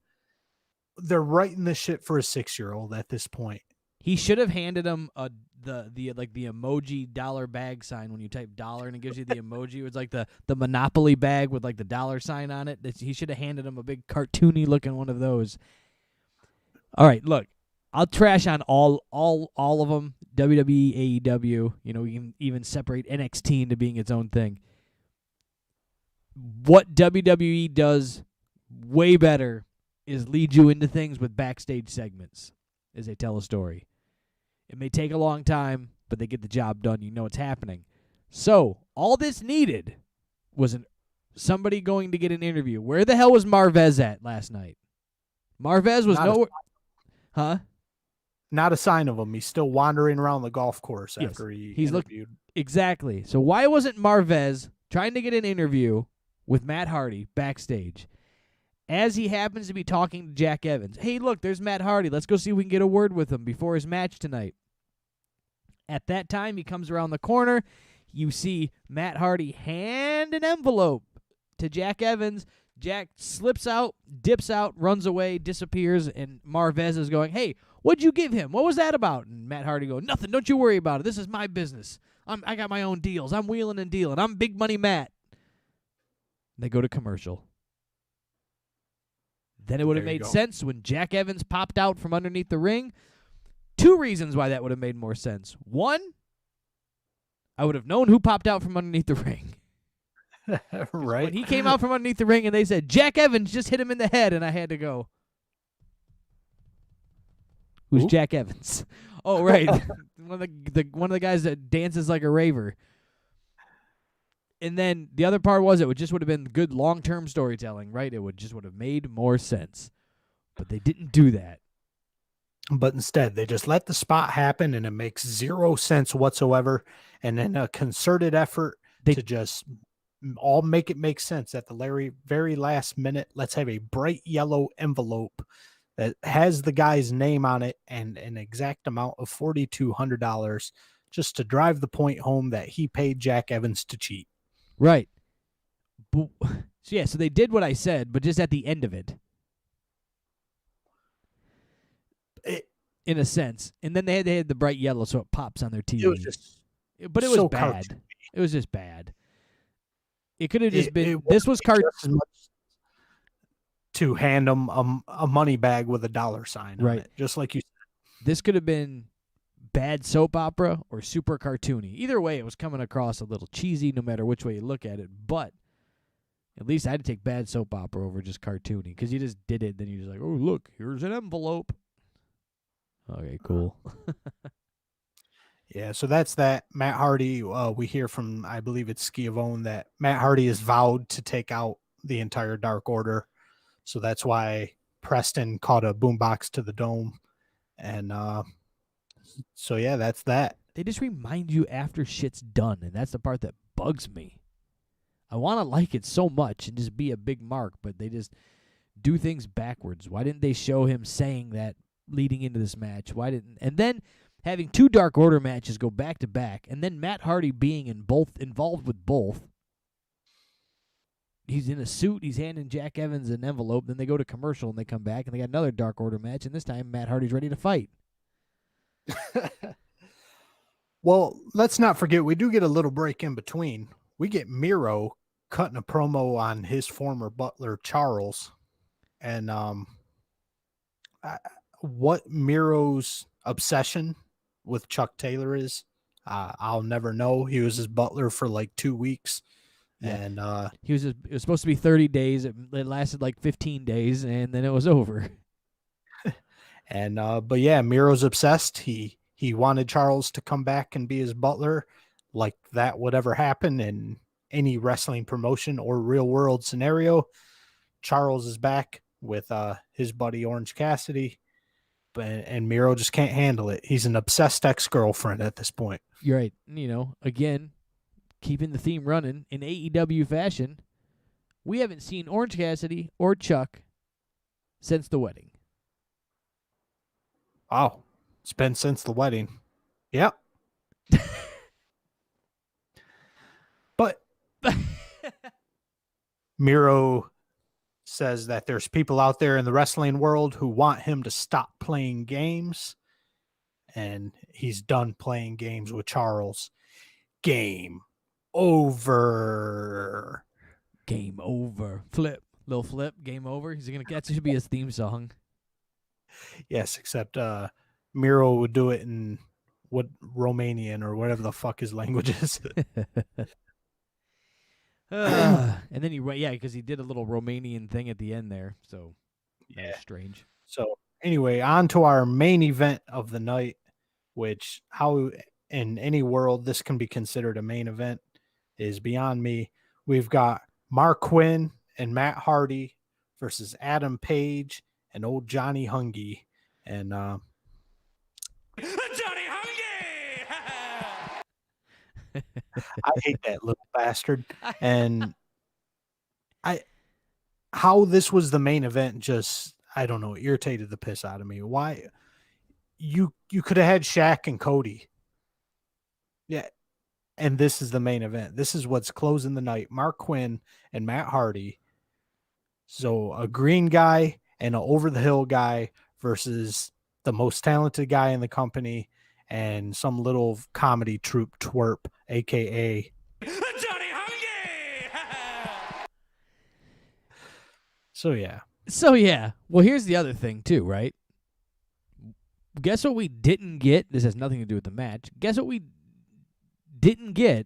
They're writing this shit for a 6-year-old at this point. He should have handed him the emoji dollar bag sign when you type dollar and it gives you the emoji. It's like the Monopoly bag with like the dollar sign on it. He should have handed him a big cartoony looking one of those. All right, look, I'll trash on all of them. WWE, AEW. We can even separate NXT into being its own thing. What WWE does way better is lead you into things with backstage segments as they tell a story. It may take a long time, but they get the job done. You know what's happening. So, all this needed was somebody going to get an interview. Where the hell was Marvez at last night? Marvez was nowhere. Huh? Not a sign of him. He's still wandering around the golf course Yes, after he's interviewed. Exactly. So why wasn't Marvez trying to get an interview with Matt Hardy backstage as he happens to be talking to Jack Evans? Hey, look, there's Matt Hardy. Let's go see if we can get a word with him before his match tonight. At that time, he comes around the corner. You see Matt Hardy hand an envelope to Jack Evans. Jack slips out, dips out, runs away, disappears, and Marvez is going, hey, what'd you give him? What was that about? And Matt Hardy goes, nothing. Don't you worry about it. This is my business. I got my own deals. I'm wheeling and dealing. I'm Big Money Matt. They go to commercial. Then it would have made sense when Jack Evans popped out from underneath the ring. 2 reasons why that would have made more sense. 1, I would have known who popped out from underneath the ring. Right. When he came out from underneath the ring and they said, Jack Evans just hit him in the head, and I had to go, who's Jack Evans? Oh, right. one of the guys that dances like a raver. And then the other part was it just would have been good long-term storytelling, right? It would have made more sense. But they didn't do that. But instead, they just let the spot happen, and it makes 0 sense whatsoever. And then a concerted effort to just all make it make sense at the very last minute. Let's have a bright yellow envelope that has the guy's name on it and an exact amount of $4,200 just to drive the point home that he paid Jack Evans to cheat. Right. So they did what I said, but just at the end of it. In a sense. And then they had the bright yellow, so it pops on their TV. It was bad. Cartoony. It was just bad. It could have just been. This was cartoon. To hand them a money bag with a dollar sign on it, just like you said. This could have been bad soap opera or super cartoony. Either way, it was coming across a little cheesy no matter which way you look at it. But at least I had to take bad soap opera over just cartoony because you just did it. Then you're just like, oh, look, here's an envelope. Okay, cool. Yeah, so that's that. Matt Hardy, we hear from, I believe it's Schiavone, that Matt Hardy has vowed to take out the entire Dark Order. So that's why Preston caught a boombox to the dome. And so, yeah, that's that. They just remind you after shit's done, and that's the part that bugs me. I want to like it so much and just be a big mark, but they just do things backwards. Why didn't they show him saying that leading into this match? And then having 2 Dark Order matches go back to back, and then Matt Hardy being involved with both. He's in a suit. He's handing Jack Evans an envelope. Then they go to commercial, and they come back, and they got another Dark Order match, and this time Matt Hardy's ready to fight. Well, let's not forget, we do get a little break in between. We get Miro cutting a promo on his former butler, Charles. And what Miro's obsession with Chuck Taylor is, I'll never know. He was his butler for like 2 weeks. Yeah. And it was supposed to be 30 days. It lasted like 15 days, and then it was over. And but yeah, Miro's obsessed. He wanted Charles to come back and be his butler, like that would ever happen in any wrestling promotion or real world scenario. Charles is back with his buddy Orange Cassidy, and Miro just can't handle it. He's an obsessed ex-girlfriend at this point. You're right. Again, keeping the theme running in AEW fashion, we haven't seen Orange Cassidy or Chuck since the wedding. Oh, it's been since the wedding. Yep. But Miro says that there's people out there in the wrestling world who want him to stop playing games, and he's done playing games with Charles. Game over. Game over. Flip. Little flip. Game over. That should be his theme song. Yes, except Miro would do it in Romanian or whatever the fuck his language is. And then because he did a little Romanian thing at the end there, so that was strange. So anyway, on to our main event of the night, which how in any world this can be considered a main event is beyond me. we've got Mark Quinn and Matt Hardy versus Adam Page and old Johnny Hungy. And Johnny Hungee! I hate that little bastard. And how this was the main event just, I don't know, irritated the piss out of me. Why you could have had Shaq and Cody. Yeah. And this is the main event. This is what's closing the night. Mark Quinn and Matt Hardy. So a green guy and an over the hill guy versus the most talented guy in the company and some little comedy troupe twerp, aka Johnny Hungee! So yeah. Well, here's the other thing too, right? Guess what we didn't get? This has nothing to do with the match. Guess what we didn't get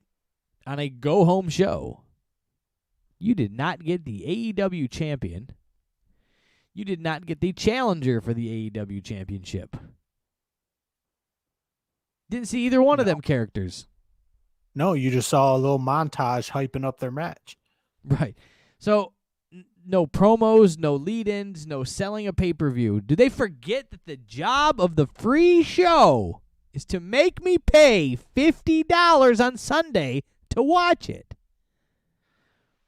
on a go-home show? You did not get the AEW champion. You did not get the challenger for the AEW championship. Didn't see either one of them characters. No, you just saw a little montage hyping up their match. Right. So, no promos, no lead-ins, no selling a pay-per-view. Do they forget that the job of the free show is to make me pay $50 on Sunday to watch it?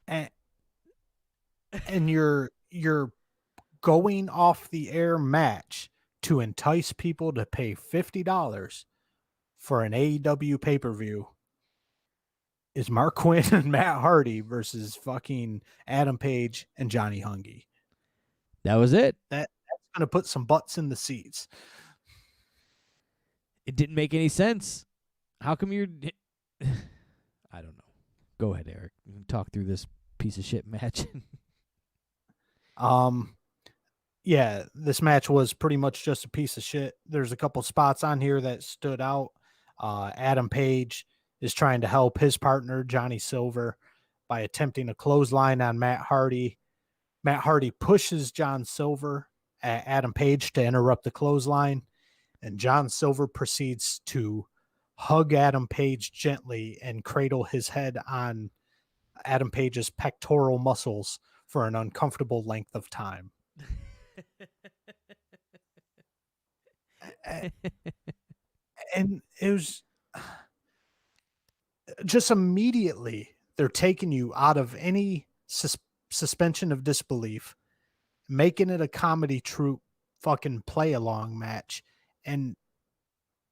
And you're going off the air match to entice people to pay $50 for an AEW pay-per-view is Mark Quinn and Matt Hardy versus fucking Adam Page and Johnny Hungy. That was it. That's going to put some butts in the seats. It didn't make any sense. How come you're... I don't know. Go ahead, Eric. You can talk through this piece of shit match. Yeah, this match was pretty much just a piece of shit. There's a couple spots on here that stood out. Adam Page is trying to help his partner, Johnny Silver, by attempting a clothesline on Matt Hardy. Matt Hardy pushes John Silver at Adam Page to interrupt the clothesline, and John Silver proceeds to hug Adam Page gently and cradle his head on Adam Page's pectoral muscles for an uncomfortable length of time. And it was just immediately they're taking you out of any suspension of disbelief, making it a comedy troupe fucking play along match. And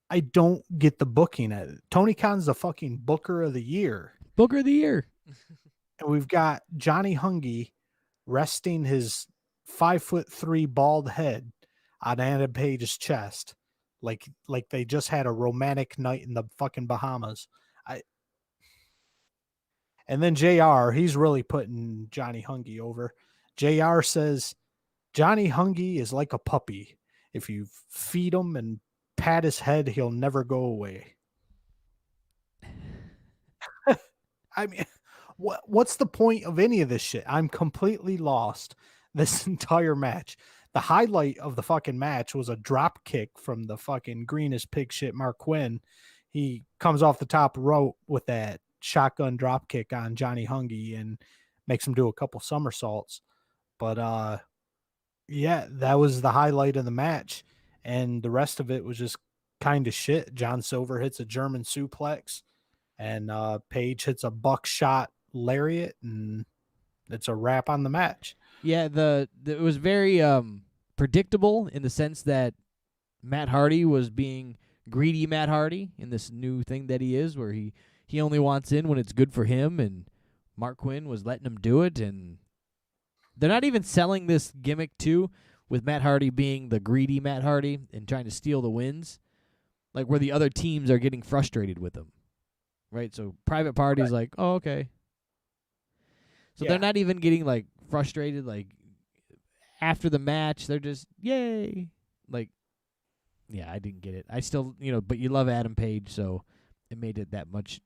I don't get the booking at it. Tony Khan's the fucking booker of the year. Booker of the year. And we've got Johnny Hungy resting his 5'3" bald head on Adam Page's chest, like they just had a romantic night in the fucking Bahamas. And then JR, he's really putting Johnny Hungy over. JR says Johnny Hungy is like a puppy. If you feed him and pat his head, he'll never go away. I mean, what's the point of any of this shit? I'm completely lost this entire match. The highlight of the fucking match was a drop kick from the fucking greenest pig shit Mark Quinn. He comes off the top rope with that shotgun drop kick on Johnny Hungy and makes him do a couple somersaults. But yeah, that was the highlight of the match. And the rest of it was just kind of shit. John Silver hits a German suplex and Page hits a buckshot lariat, and it's a wrap on the match. Yeah, it was very predictable in the sense that Matt Hardy was being greedy Matt Hardy in this new thing that he is, where he only wants in when it's good for him, and Mark Quinn was letting him do it, and they're not even selling this gimmick too, with Matt Hardy being the greedy Matt Hardy and trying to steal the wins, like where the other teams are getting frustrated with him, right? So Private Party's like, oh, okay. So they're not even getting like frustrated, like after the match, they're just yay. Like, yeah, I didn't get it. I still, but you love Adam Page, so it made it that much.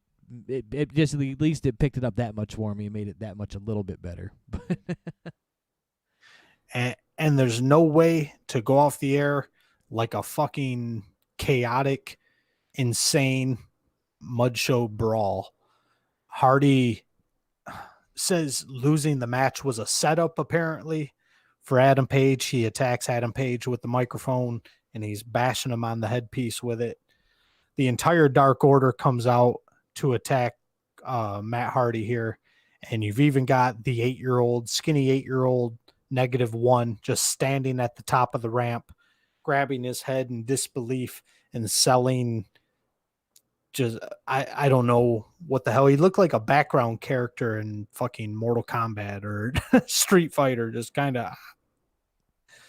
It just at least it picked it up that much for me and made it that much a little bit better. and there's no way to go off the air like a fucking chaotic, insane mud show brawl. Hardy, says losing the match was a setup apparently for Adam Page. He attacks Adam Page with the microphone and he's bashing him on the headpiece with it. The entire Dark Order comes out to attack Matt Hardy here. And you've even got the skinny 8-year-old -1 just standing at the top of the ramp, grabbing his head in disbelief and selling just, I don't know what the hell. He looked like a background character in fucking Mortal Kombat or Street Fighter, just kind of.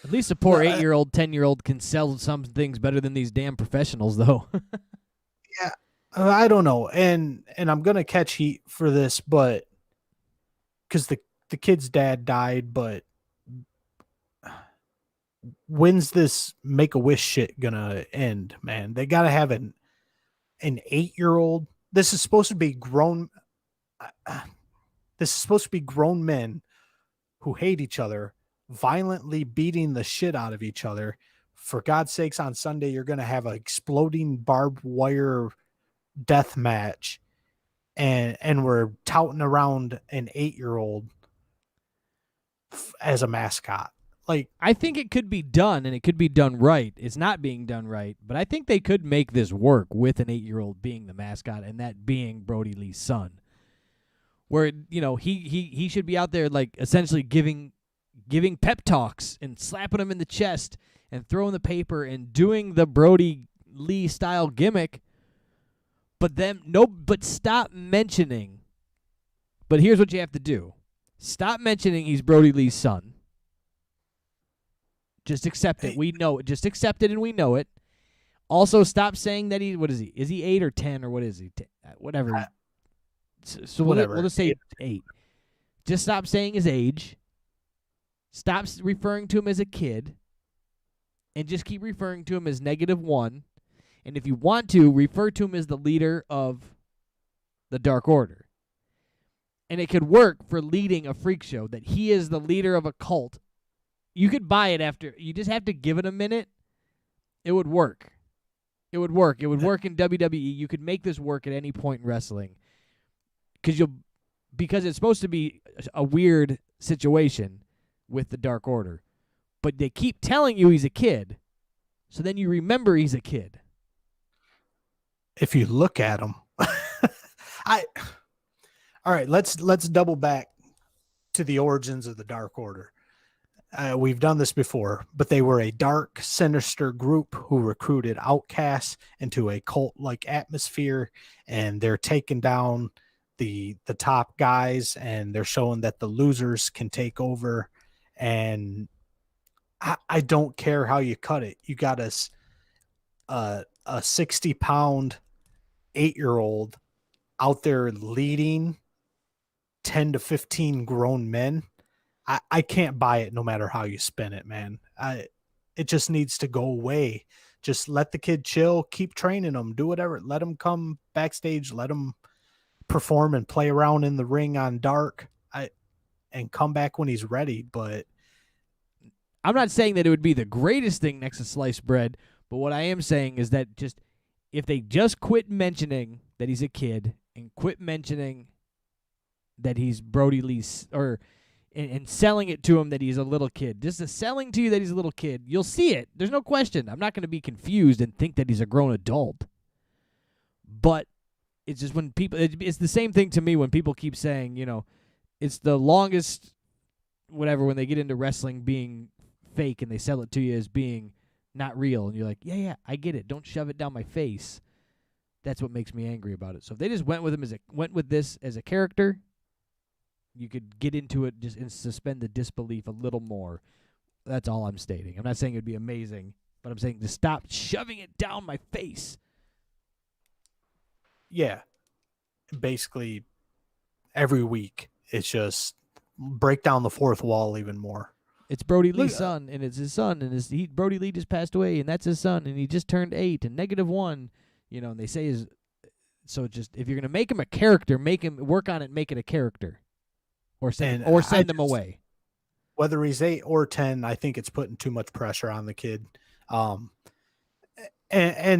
At least a poor 8-year-old, 10-year-old can sell some things better than these damn professionals, though. Yeah, I don't know. And I'm going to catch heat for this, but because the kid's dad died, but when's this Make-A-Wish shit gonna end, man? They gotta have an 8-year-old. This is supposed to be grown. This is supposed to be grown men who hate each other, violently beating the shit out of each other. For God's sakes, on Sunday you're gonna have an exploding barbed wire death match, and we're touting around an 8-year-old as a mascot. Like, I think it could be done, and it could be done right. It's not being done right, but I think they could make this work with an 8-year-old being the mascot and that being Brody Lee's son. Where, he should be out there, like, essentially giving pep talks and slapping him in the chest and throwing the paper and doing the Brody Lee style gimmick. But stop mentioning. But here's what you have to do. Stop mentioning he's Brody Lee's son. Just accept it. We know it. Just accept it and we know it. Also, stop saying that what is he? Is he 8 or 10 or what is he? Whatever. So whatever. We'll just say 8. Just stop saying his age. Stop referring to him as a kid. And just keep referring to him as -1. And if you want to, refer to him as the leader of the Dark Order. And it could work for leading a freak show, that he is the leader of a cult. You could buy it after. You just have to give it a minute. It would work. It would work. It would work in WWE. You could make this work at any point in wrestling. Because it's supposed to be a weird situation with the Dark Order. But they keep telling you he's a kid. So then you remember he's a kid. If you look at him. All right, let's double back to the origins of the Dark Order. We've done this before, but they were a dark, sinister group who recruited outcasts into a cult-like atmosphere, and they're taking down the top guys, and they're showing that the losers can take over. And I don't care how you cut it. You got a 60-pound 8-year-old out there leading 10 to 15 grown men. I can't buy it no matter how you spin it, man. It just needs to go away. Just let the kid chill, keep training him, do whatever. Let him come backstage, let him perform and play around in the ring on Dark, and come back when he's ready. But I'm not saying that it would be the greatest thing next to sliced bread, but what I am saying is that if they just quit mentioning that he's a kid and quit mentioning that he's Brody Lee's, and selling it to him that he's a little kid. Just selling to you that he's a little kid. You'll see it. There's no question. I'm not going to be confused and think that he's a grown adult. But it's just when people... It's the same thing to me when people keep saying, it's the longest... Whatever, when they get into wrestling being fake and they sell it to you as being not real. And you're like, yeah, I get it. Don't shove it down my face. That's what makes me angry about it. So if they just went with this as a character... You could get into it just and suspend the disbelief a little more. That's all I'm stating. I'm not saying it would be amazing, but I'm saying to stop shoving it down my face. Yeah. Basically, every week, it's just break down the fourth wall even more. It's Brody Lee's son, and it's his son, and Brody Lee just passed away, and that's his son, and he just turned 8 and -1, and they say so just, if you're going to make him a character, make him work on it, make it a character. Or send them away. Whether he's 8 or 10, I think it's putting too much pressure on the kid. And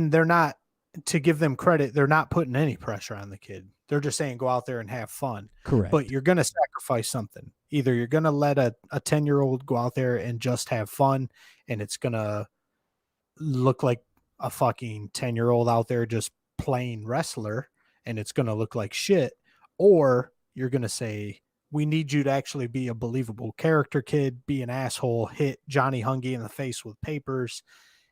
they're not, to give them credit, they're not putting any pressure on the kid. They're just saying go out there and have fun. Correct. But you're going to sacrifice something. Either you're going to let a 10-year-old go out there and just have fun, and it's going to look like a fucking 10-year-old out there just playing wrestler, and it's going to look like shit. Or you're going to say, we need you to actually be a believable character, kid, be an asshole, hit Johnny Hungy in the face with papers.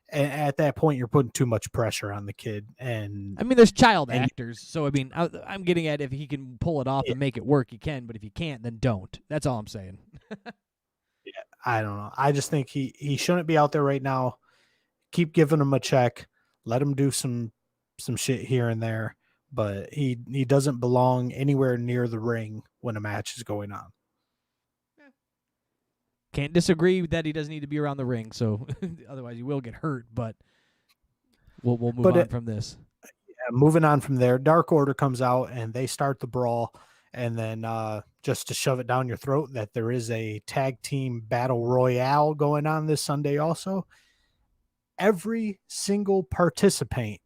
And at that point, you're putting too much pressure on the kid. And I mean, there's child actors, so I mean, I'm getting at if he can pull it off and make it work, he can. But if he can't, then don't. That's all I'm saying. yeah, I don't know. I just think he shouldn't be out there right now. Keep giving him a check. Let him do some shit here and there. But he doesn't belong anywhere near the ring when a match is going on. Can't disagree that he doesn't need to be around the ring, so otherwise he will get hurt. But we'll move on from this. Yeah, moving on from there, Dark Order comes out and they start the brawl, and then just to shove it down your throat, that there is a tag team battle royale going on this Sunday. Also, every single participant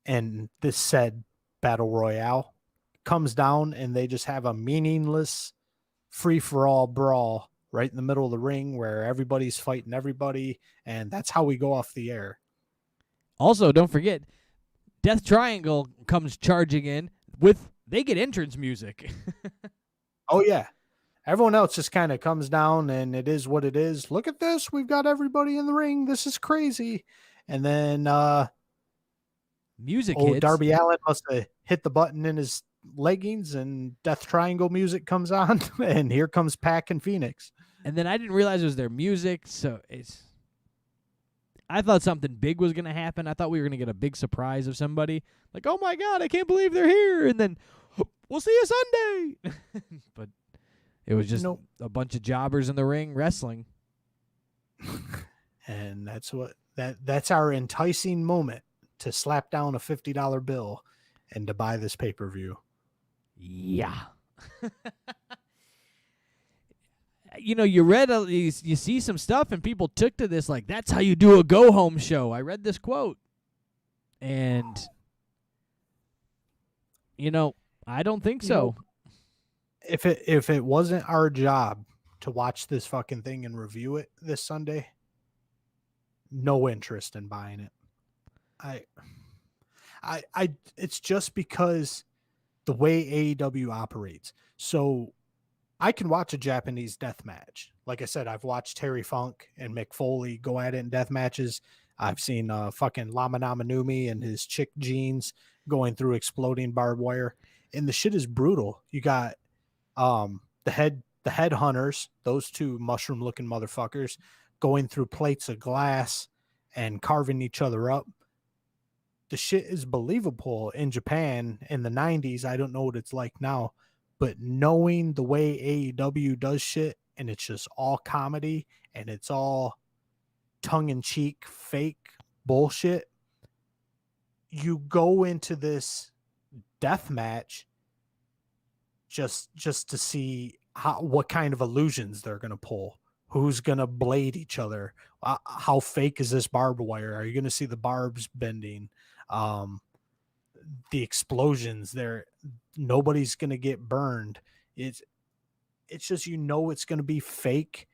in this said battle royale comes down, and they just have a meaningless free-for-all brawl right in the middle of the ring where everybody's fighting everybody, and that's how we go off the air. Also, don't forget, Death Triangle comes charging in they get entrance music. Oh, yeah. Everyone else just kind of comes down, and it is what it is. Look at this. We've got everybody in the ring. This is crazy. And then music old hits. Darby Allin must have hit the button in his leggings, and Death Triangle music comes on, and here comes Pac and Phoenix. And then I didn't realize it was their music, so I thought something big was going to happen. I thought we were going to get a big surprise of somebody. Like, oh my God, I can't believe they're here. And then, we'll see you Sunday. But it was just a bunch of jobbers in the ring wrestling. And that's our enticing moment to slap down a $50 bill and to buy this pay-per-view. Yeah. You read, you see some stuff, and people took to this like, that's how you do a go-home show. I read this quote, and, I don't think so. If it wasn't our job to watch this fucking thing and review it this Sunday, no interest in buying it. It's just because the way AEW operates. So I can watch a Japanese death match. Like I said, I've watched Terry Funk and Mick Foley go at it in death matches. I've seen fucking Lama Namanumi and his chick jeans going through exploding barbed wire. And the shit is brutal. You got the headhunters, those two mushroom looking motherfuckers, going through plates of glass and carving each other up. The shit is believable in Japan in the 90s. I don't know what it's like now, but knowing the way AEW does shit, and it's just all comedy and it's all tongue-in-cheek fake bullshit, you go into this death match just to see what kind of illusions they're going to pull. Who's going to blade each other? How fake is this barbed wire? Are you going to see the barbs bending? The explosions there, nobody's going to get burned. It's just, it's going to be fake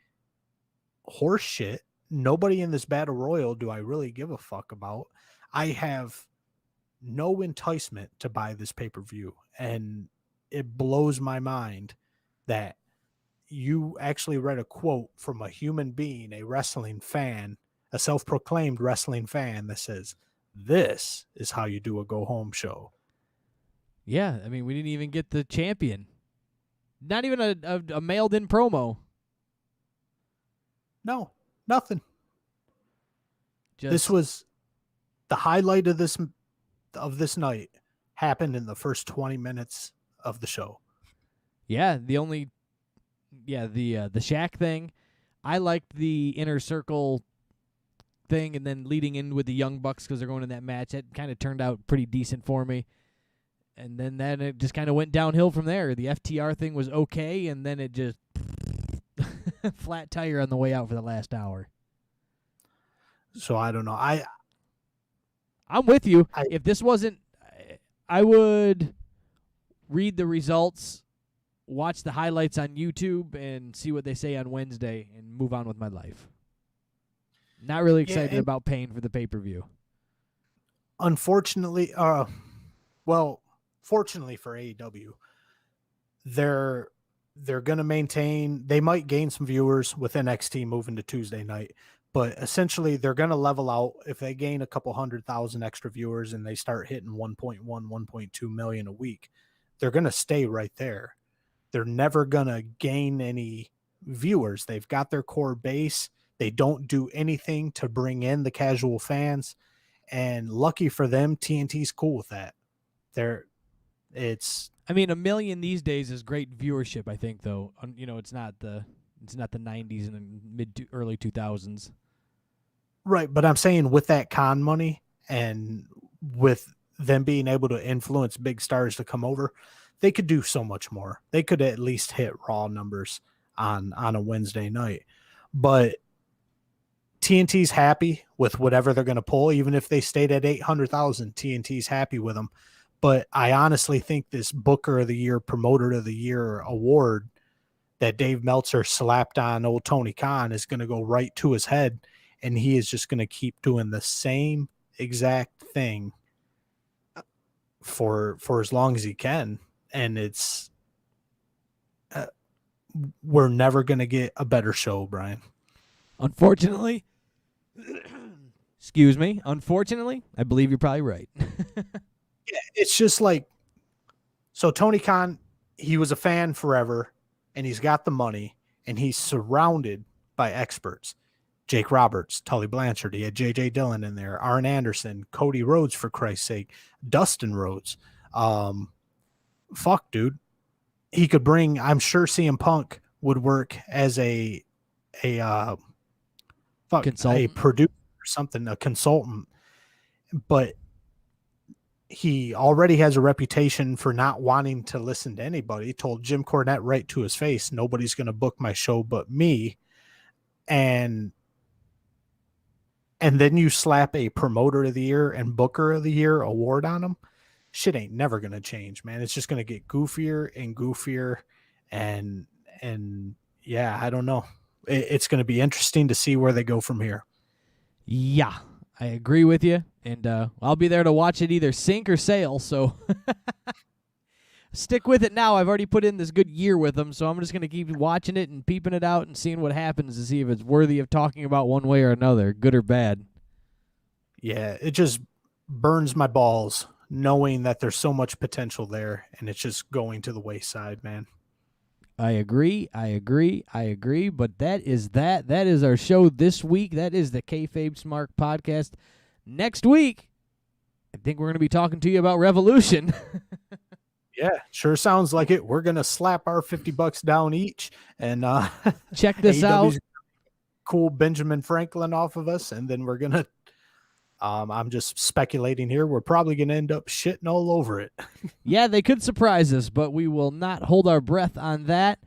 horse shit. Nobody in this battle royal do I really give a fuck about. I have no enticement to buy this pay-per-view, and it blows my mind that you actually read a quote from a human being, a wrestling fan, a self-proclaimed wrestling fan, that says, this is how you do a go-home show. Yeah, I mean, we didn't even get the champion. Not even a mailed-in promo. No, nothing. Just, this was the highlight of this night. Happened in the first 20 minutes of the show. Yeah, the Shaq thing. I liked the Inner Circle thing, and then leading in with the Young Bucks because they're going in that match. That kind of turned out pretty decent for me. And then it just kind of went downhill from there. The FTR thing was okay, and then it just flat tire on the way out for the last hour. So I don't know. I'm with you. If this wasn't, I would read the results, watch the highlights on YouTube, and see what they say on Wednesday, and move on with my life. Not really excited about paying for the pay-per-view. Unfortunately, fortunately for AEW, they're going to maintain. They might gain some viewers with NXT moving to Tuesday night, but essentially they're going to level out. If they gain a couple 100,000 extra viewers and they start hitting 1.1, 1.2 million a week, they're going to stay right there. They're never going to gain any viewers. They've got their core base. They don't do anything to bring in the casual fans. And lucky for them, TNT's cool with that. I mean, 1 million these days is great viewership, I think, though. It's not the 90s and the early 2000s. Right, but I'm saying with that con money and with them being able to influence big stars to come over, they could do so much more. They could at least hit Raw numbers on a Wednesday night. But TNT's happy with whatever they're going to pull. Even if they stayed at 800,000, TNT's happy with them. But I honestly think this Booker of the Year, Promoter of the Year award that Dave Meltzer slapped on old Tony Khan is going to go right to his head, and he is just going to keep doing the same exact thing for as long as he can. And we're never going to get a better show, Brian. Unfortunately, excuse me. Unfortunately, I believe you're probably right. Yeah, it's just like, so Tony Khan, he was a fan forever, and he's got the money, and he's surrounded by experts. Jake Roberts, Tully Blanchard, he had J.J. Dillon in there, Arn Anderson, Cody Rhodes, for Christ's sake, Dustin Rhodes. Fuck, dude. He could bring, I'm sure CM Punk would work as a producer or something, a consultant, but he already has a reputation for not wanting to listen to anybody. He told Jim Cornette right to his face, nobody's going to book my show but me. And then you slap a Promoter of the Year and Booker of the Year award on him. Shit ain't never going to change, man. It's just going to get goofier and goofier. And yeah, I don't know. It's going to be interesting to see where they go from here. Yeah, I agree with you. And I'll be there to watch it either sink or sail, so stick with it now. I've already put in this good year with them, so I'm just going to keep watching it and peeping it out and seeing what happens to see if it's worthy of talking about one way or another, good or bad. Yeah, it just burns my balls knowing that there's so much potential there, and it's just going to the wayside, man. I agree, but that is our show this week. That is the KayFabe Smark podcast. Next week, I think we're going to be talking to you about Revolution. Yeah, sure sounds like it. We're going to slap our $50 down each and check this out. Cool Benjamin Franklin off of us, and then we're going to I'm just speculating here. We're probably going to end up shitting all over it. Yeah, they could surprise us, but we will not hold our breath on that.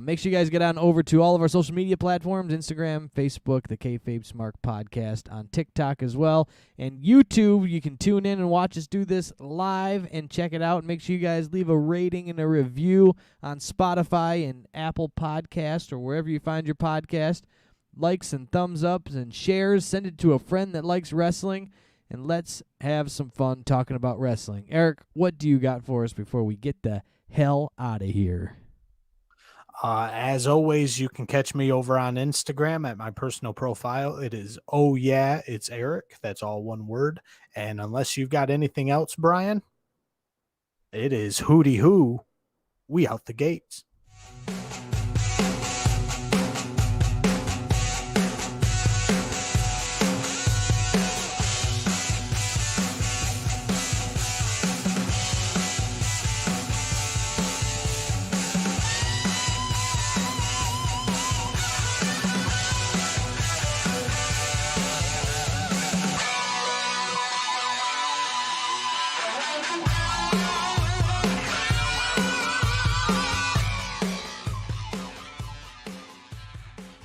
Make sure you guys get on over to all of our social media platforms, Instagram, Facebook, the KayFabe Smark podcast, on TikTok as well, and YouTube. You can tune in and watch us do this live and check it out. Make sure you guys leave a rating and a review on Spotify and Apple Podcast or wherever you find your podcast. Likes and thumbs ups and shares. Send it to a friend that likes wrestling, and let's have some fun talking about wrestling. Eric, what do you got for us before we get the hell out of here? As always, you can catch me over on Instagram at my personal profile. It is Oh Yeah, It's Eric. That's all one word. And unless you've got anything else, Brian, it is hooty hoo. We out the gates.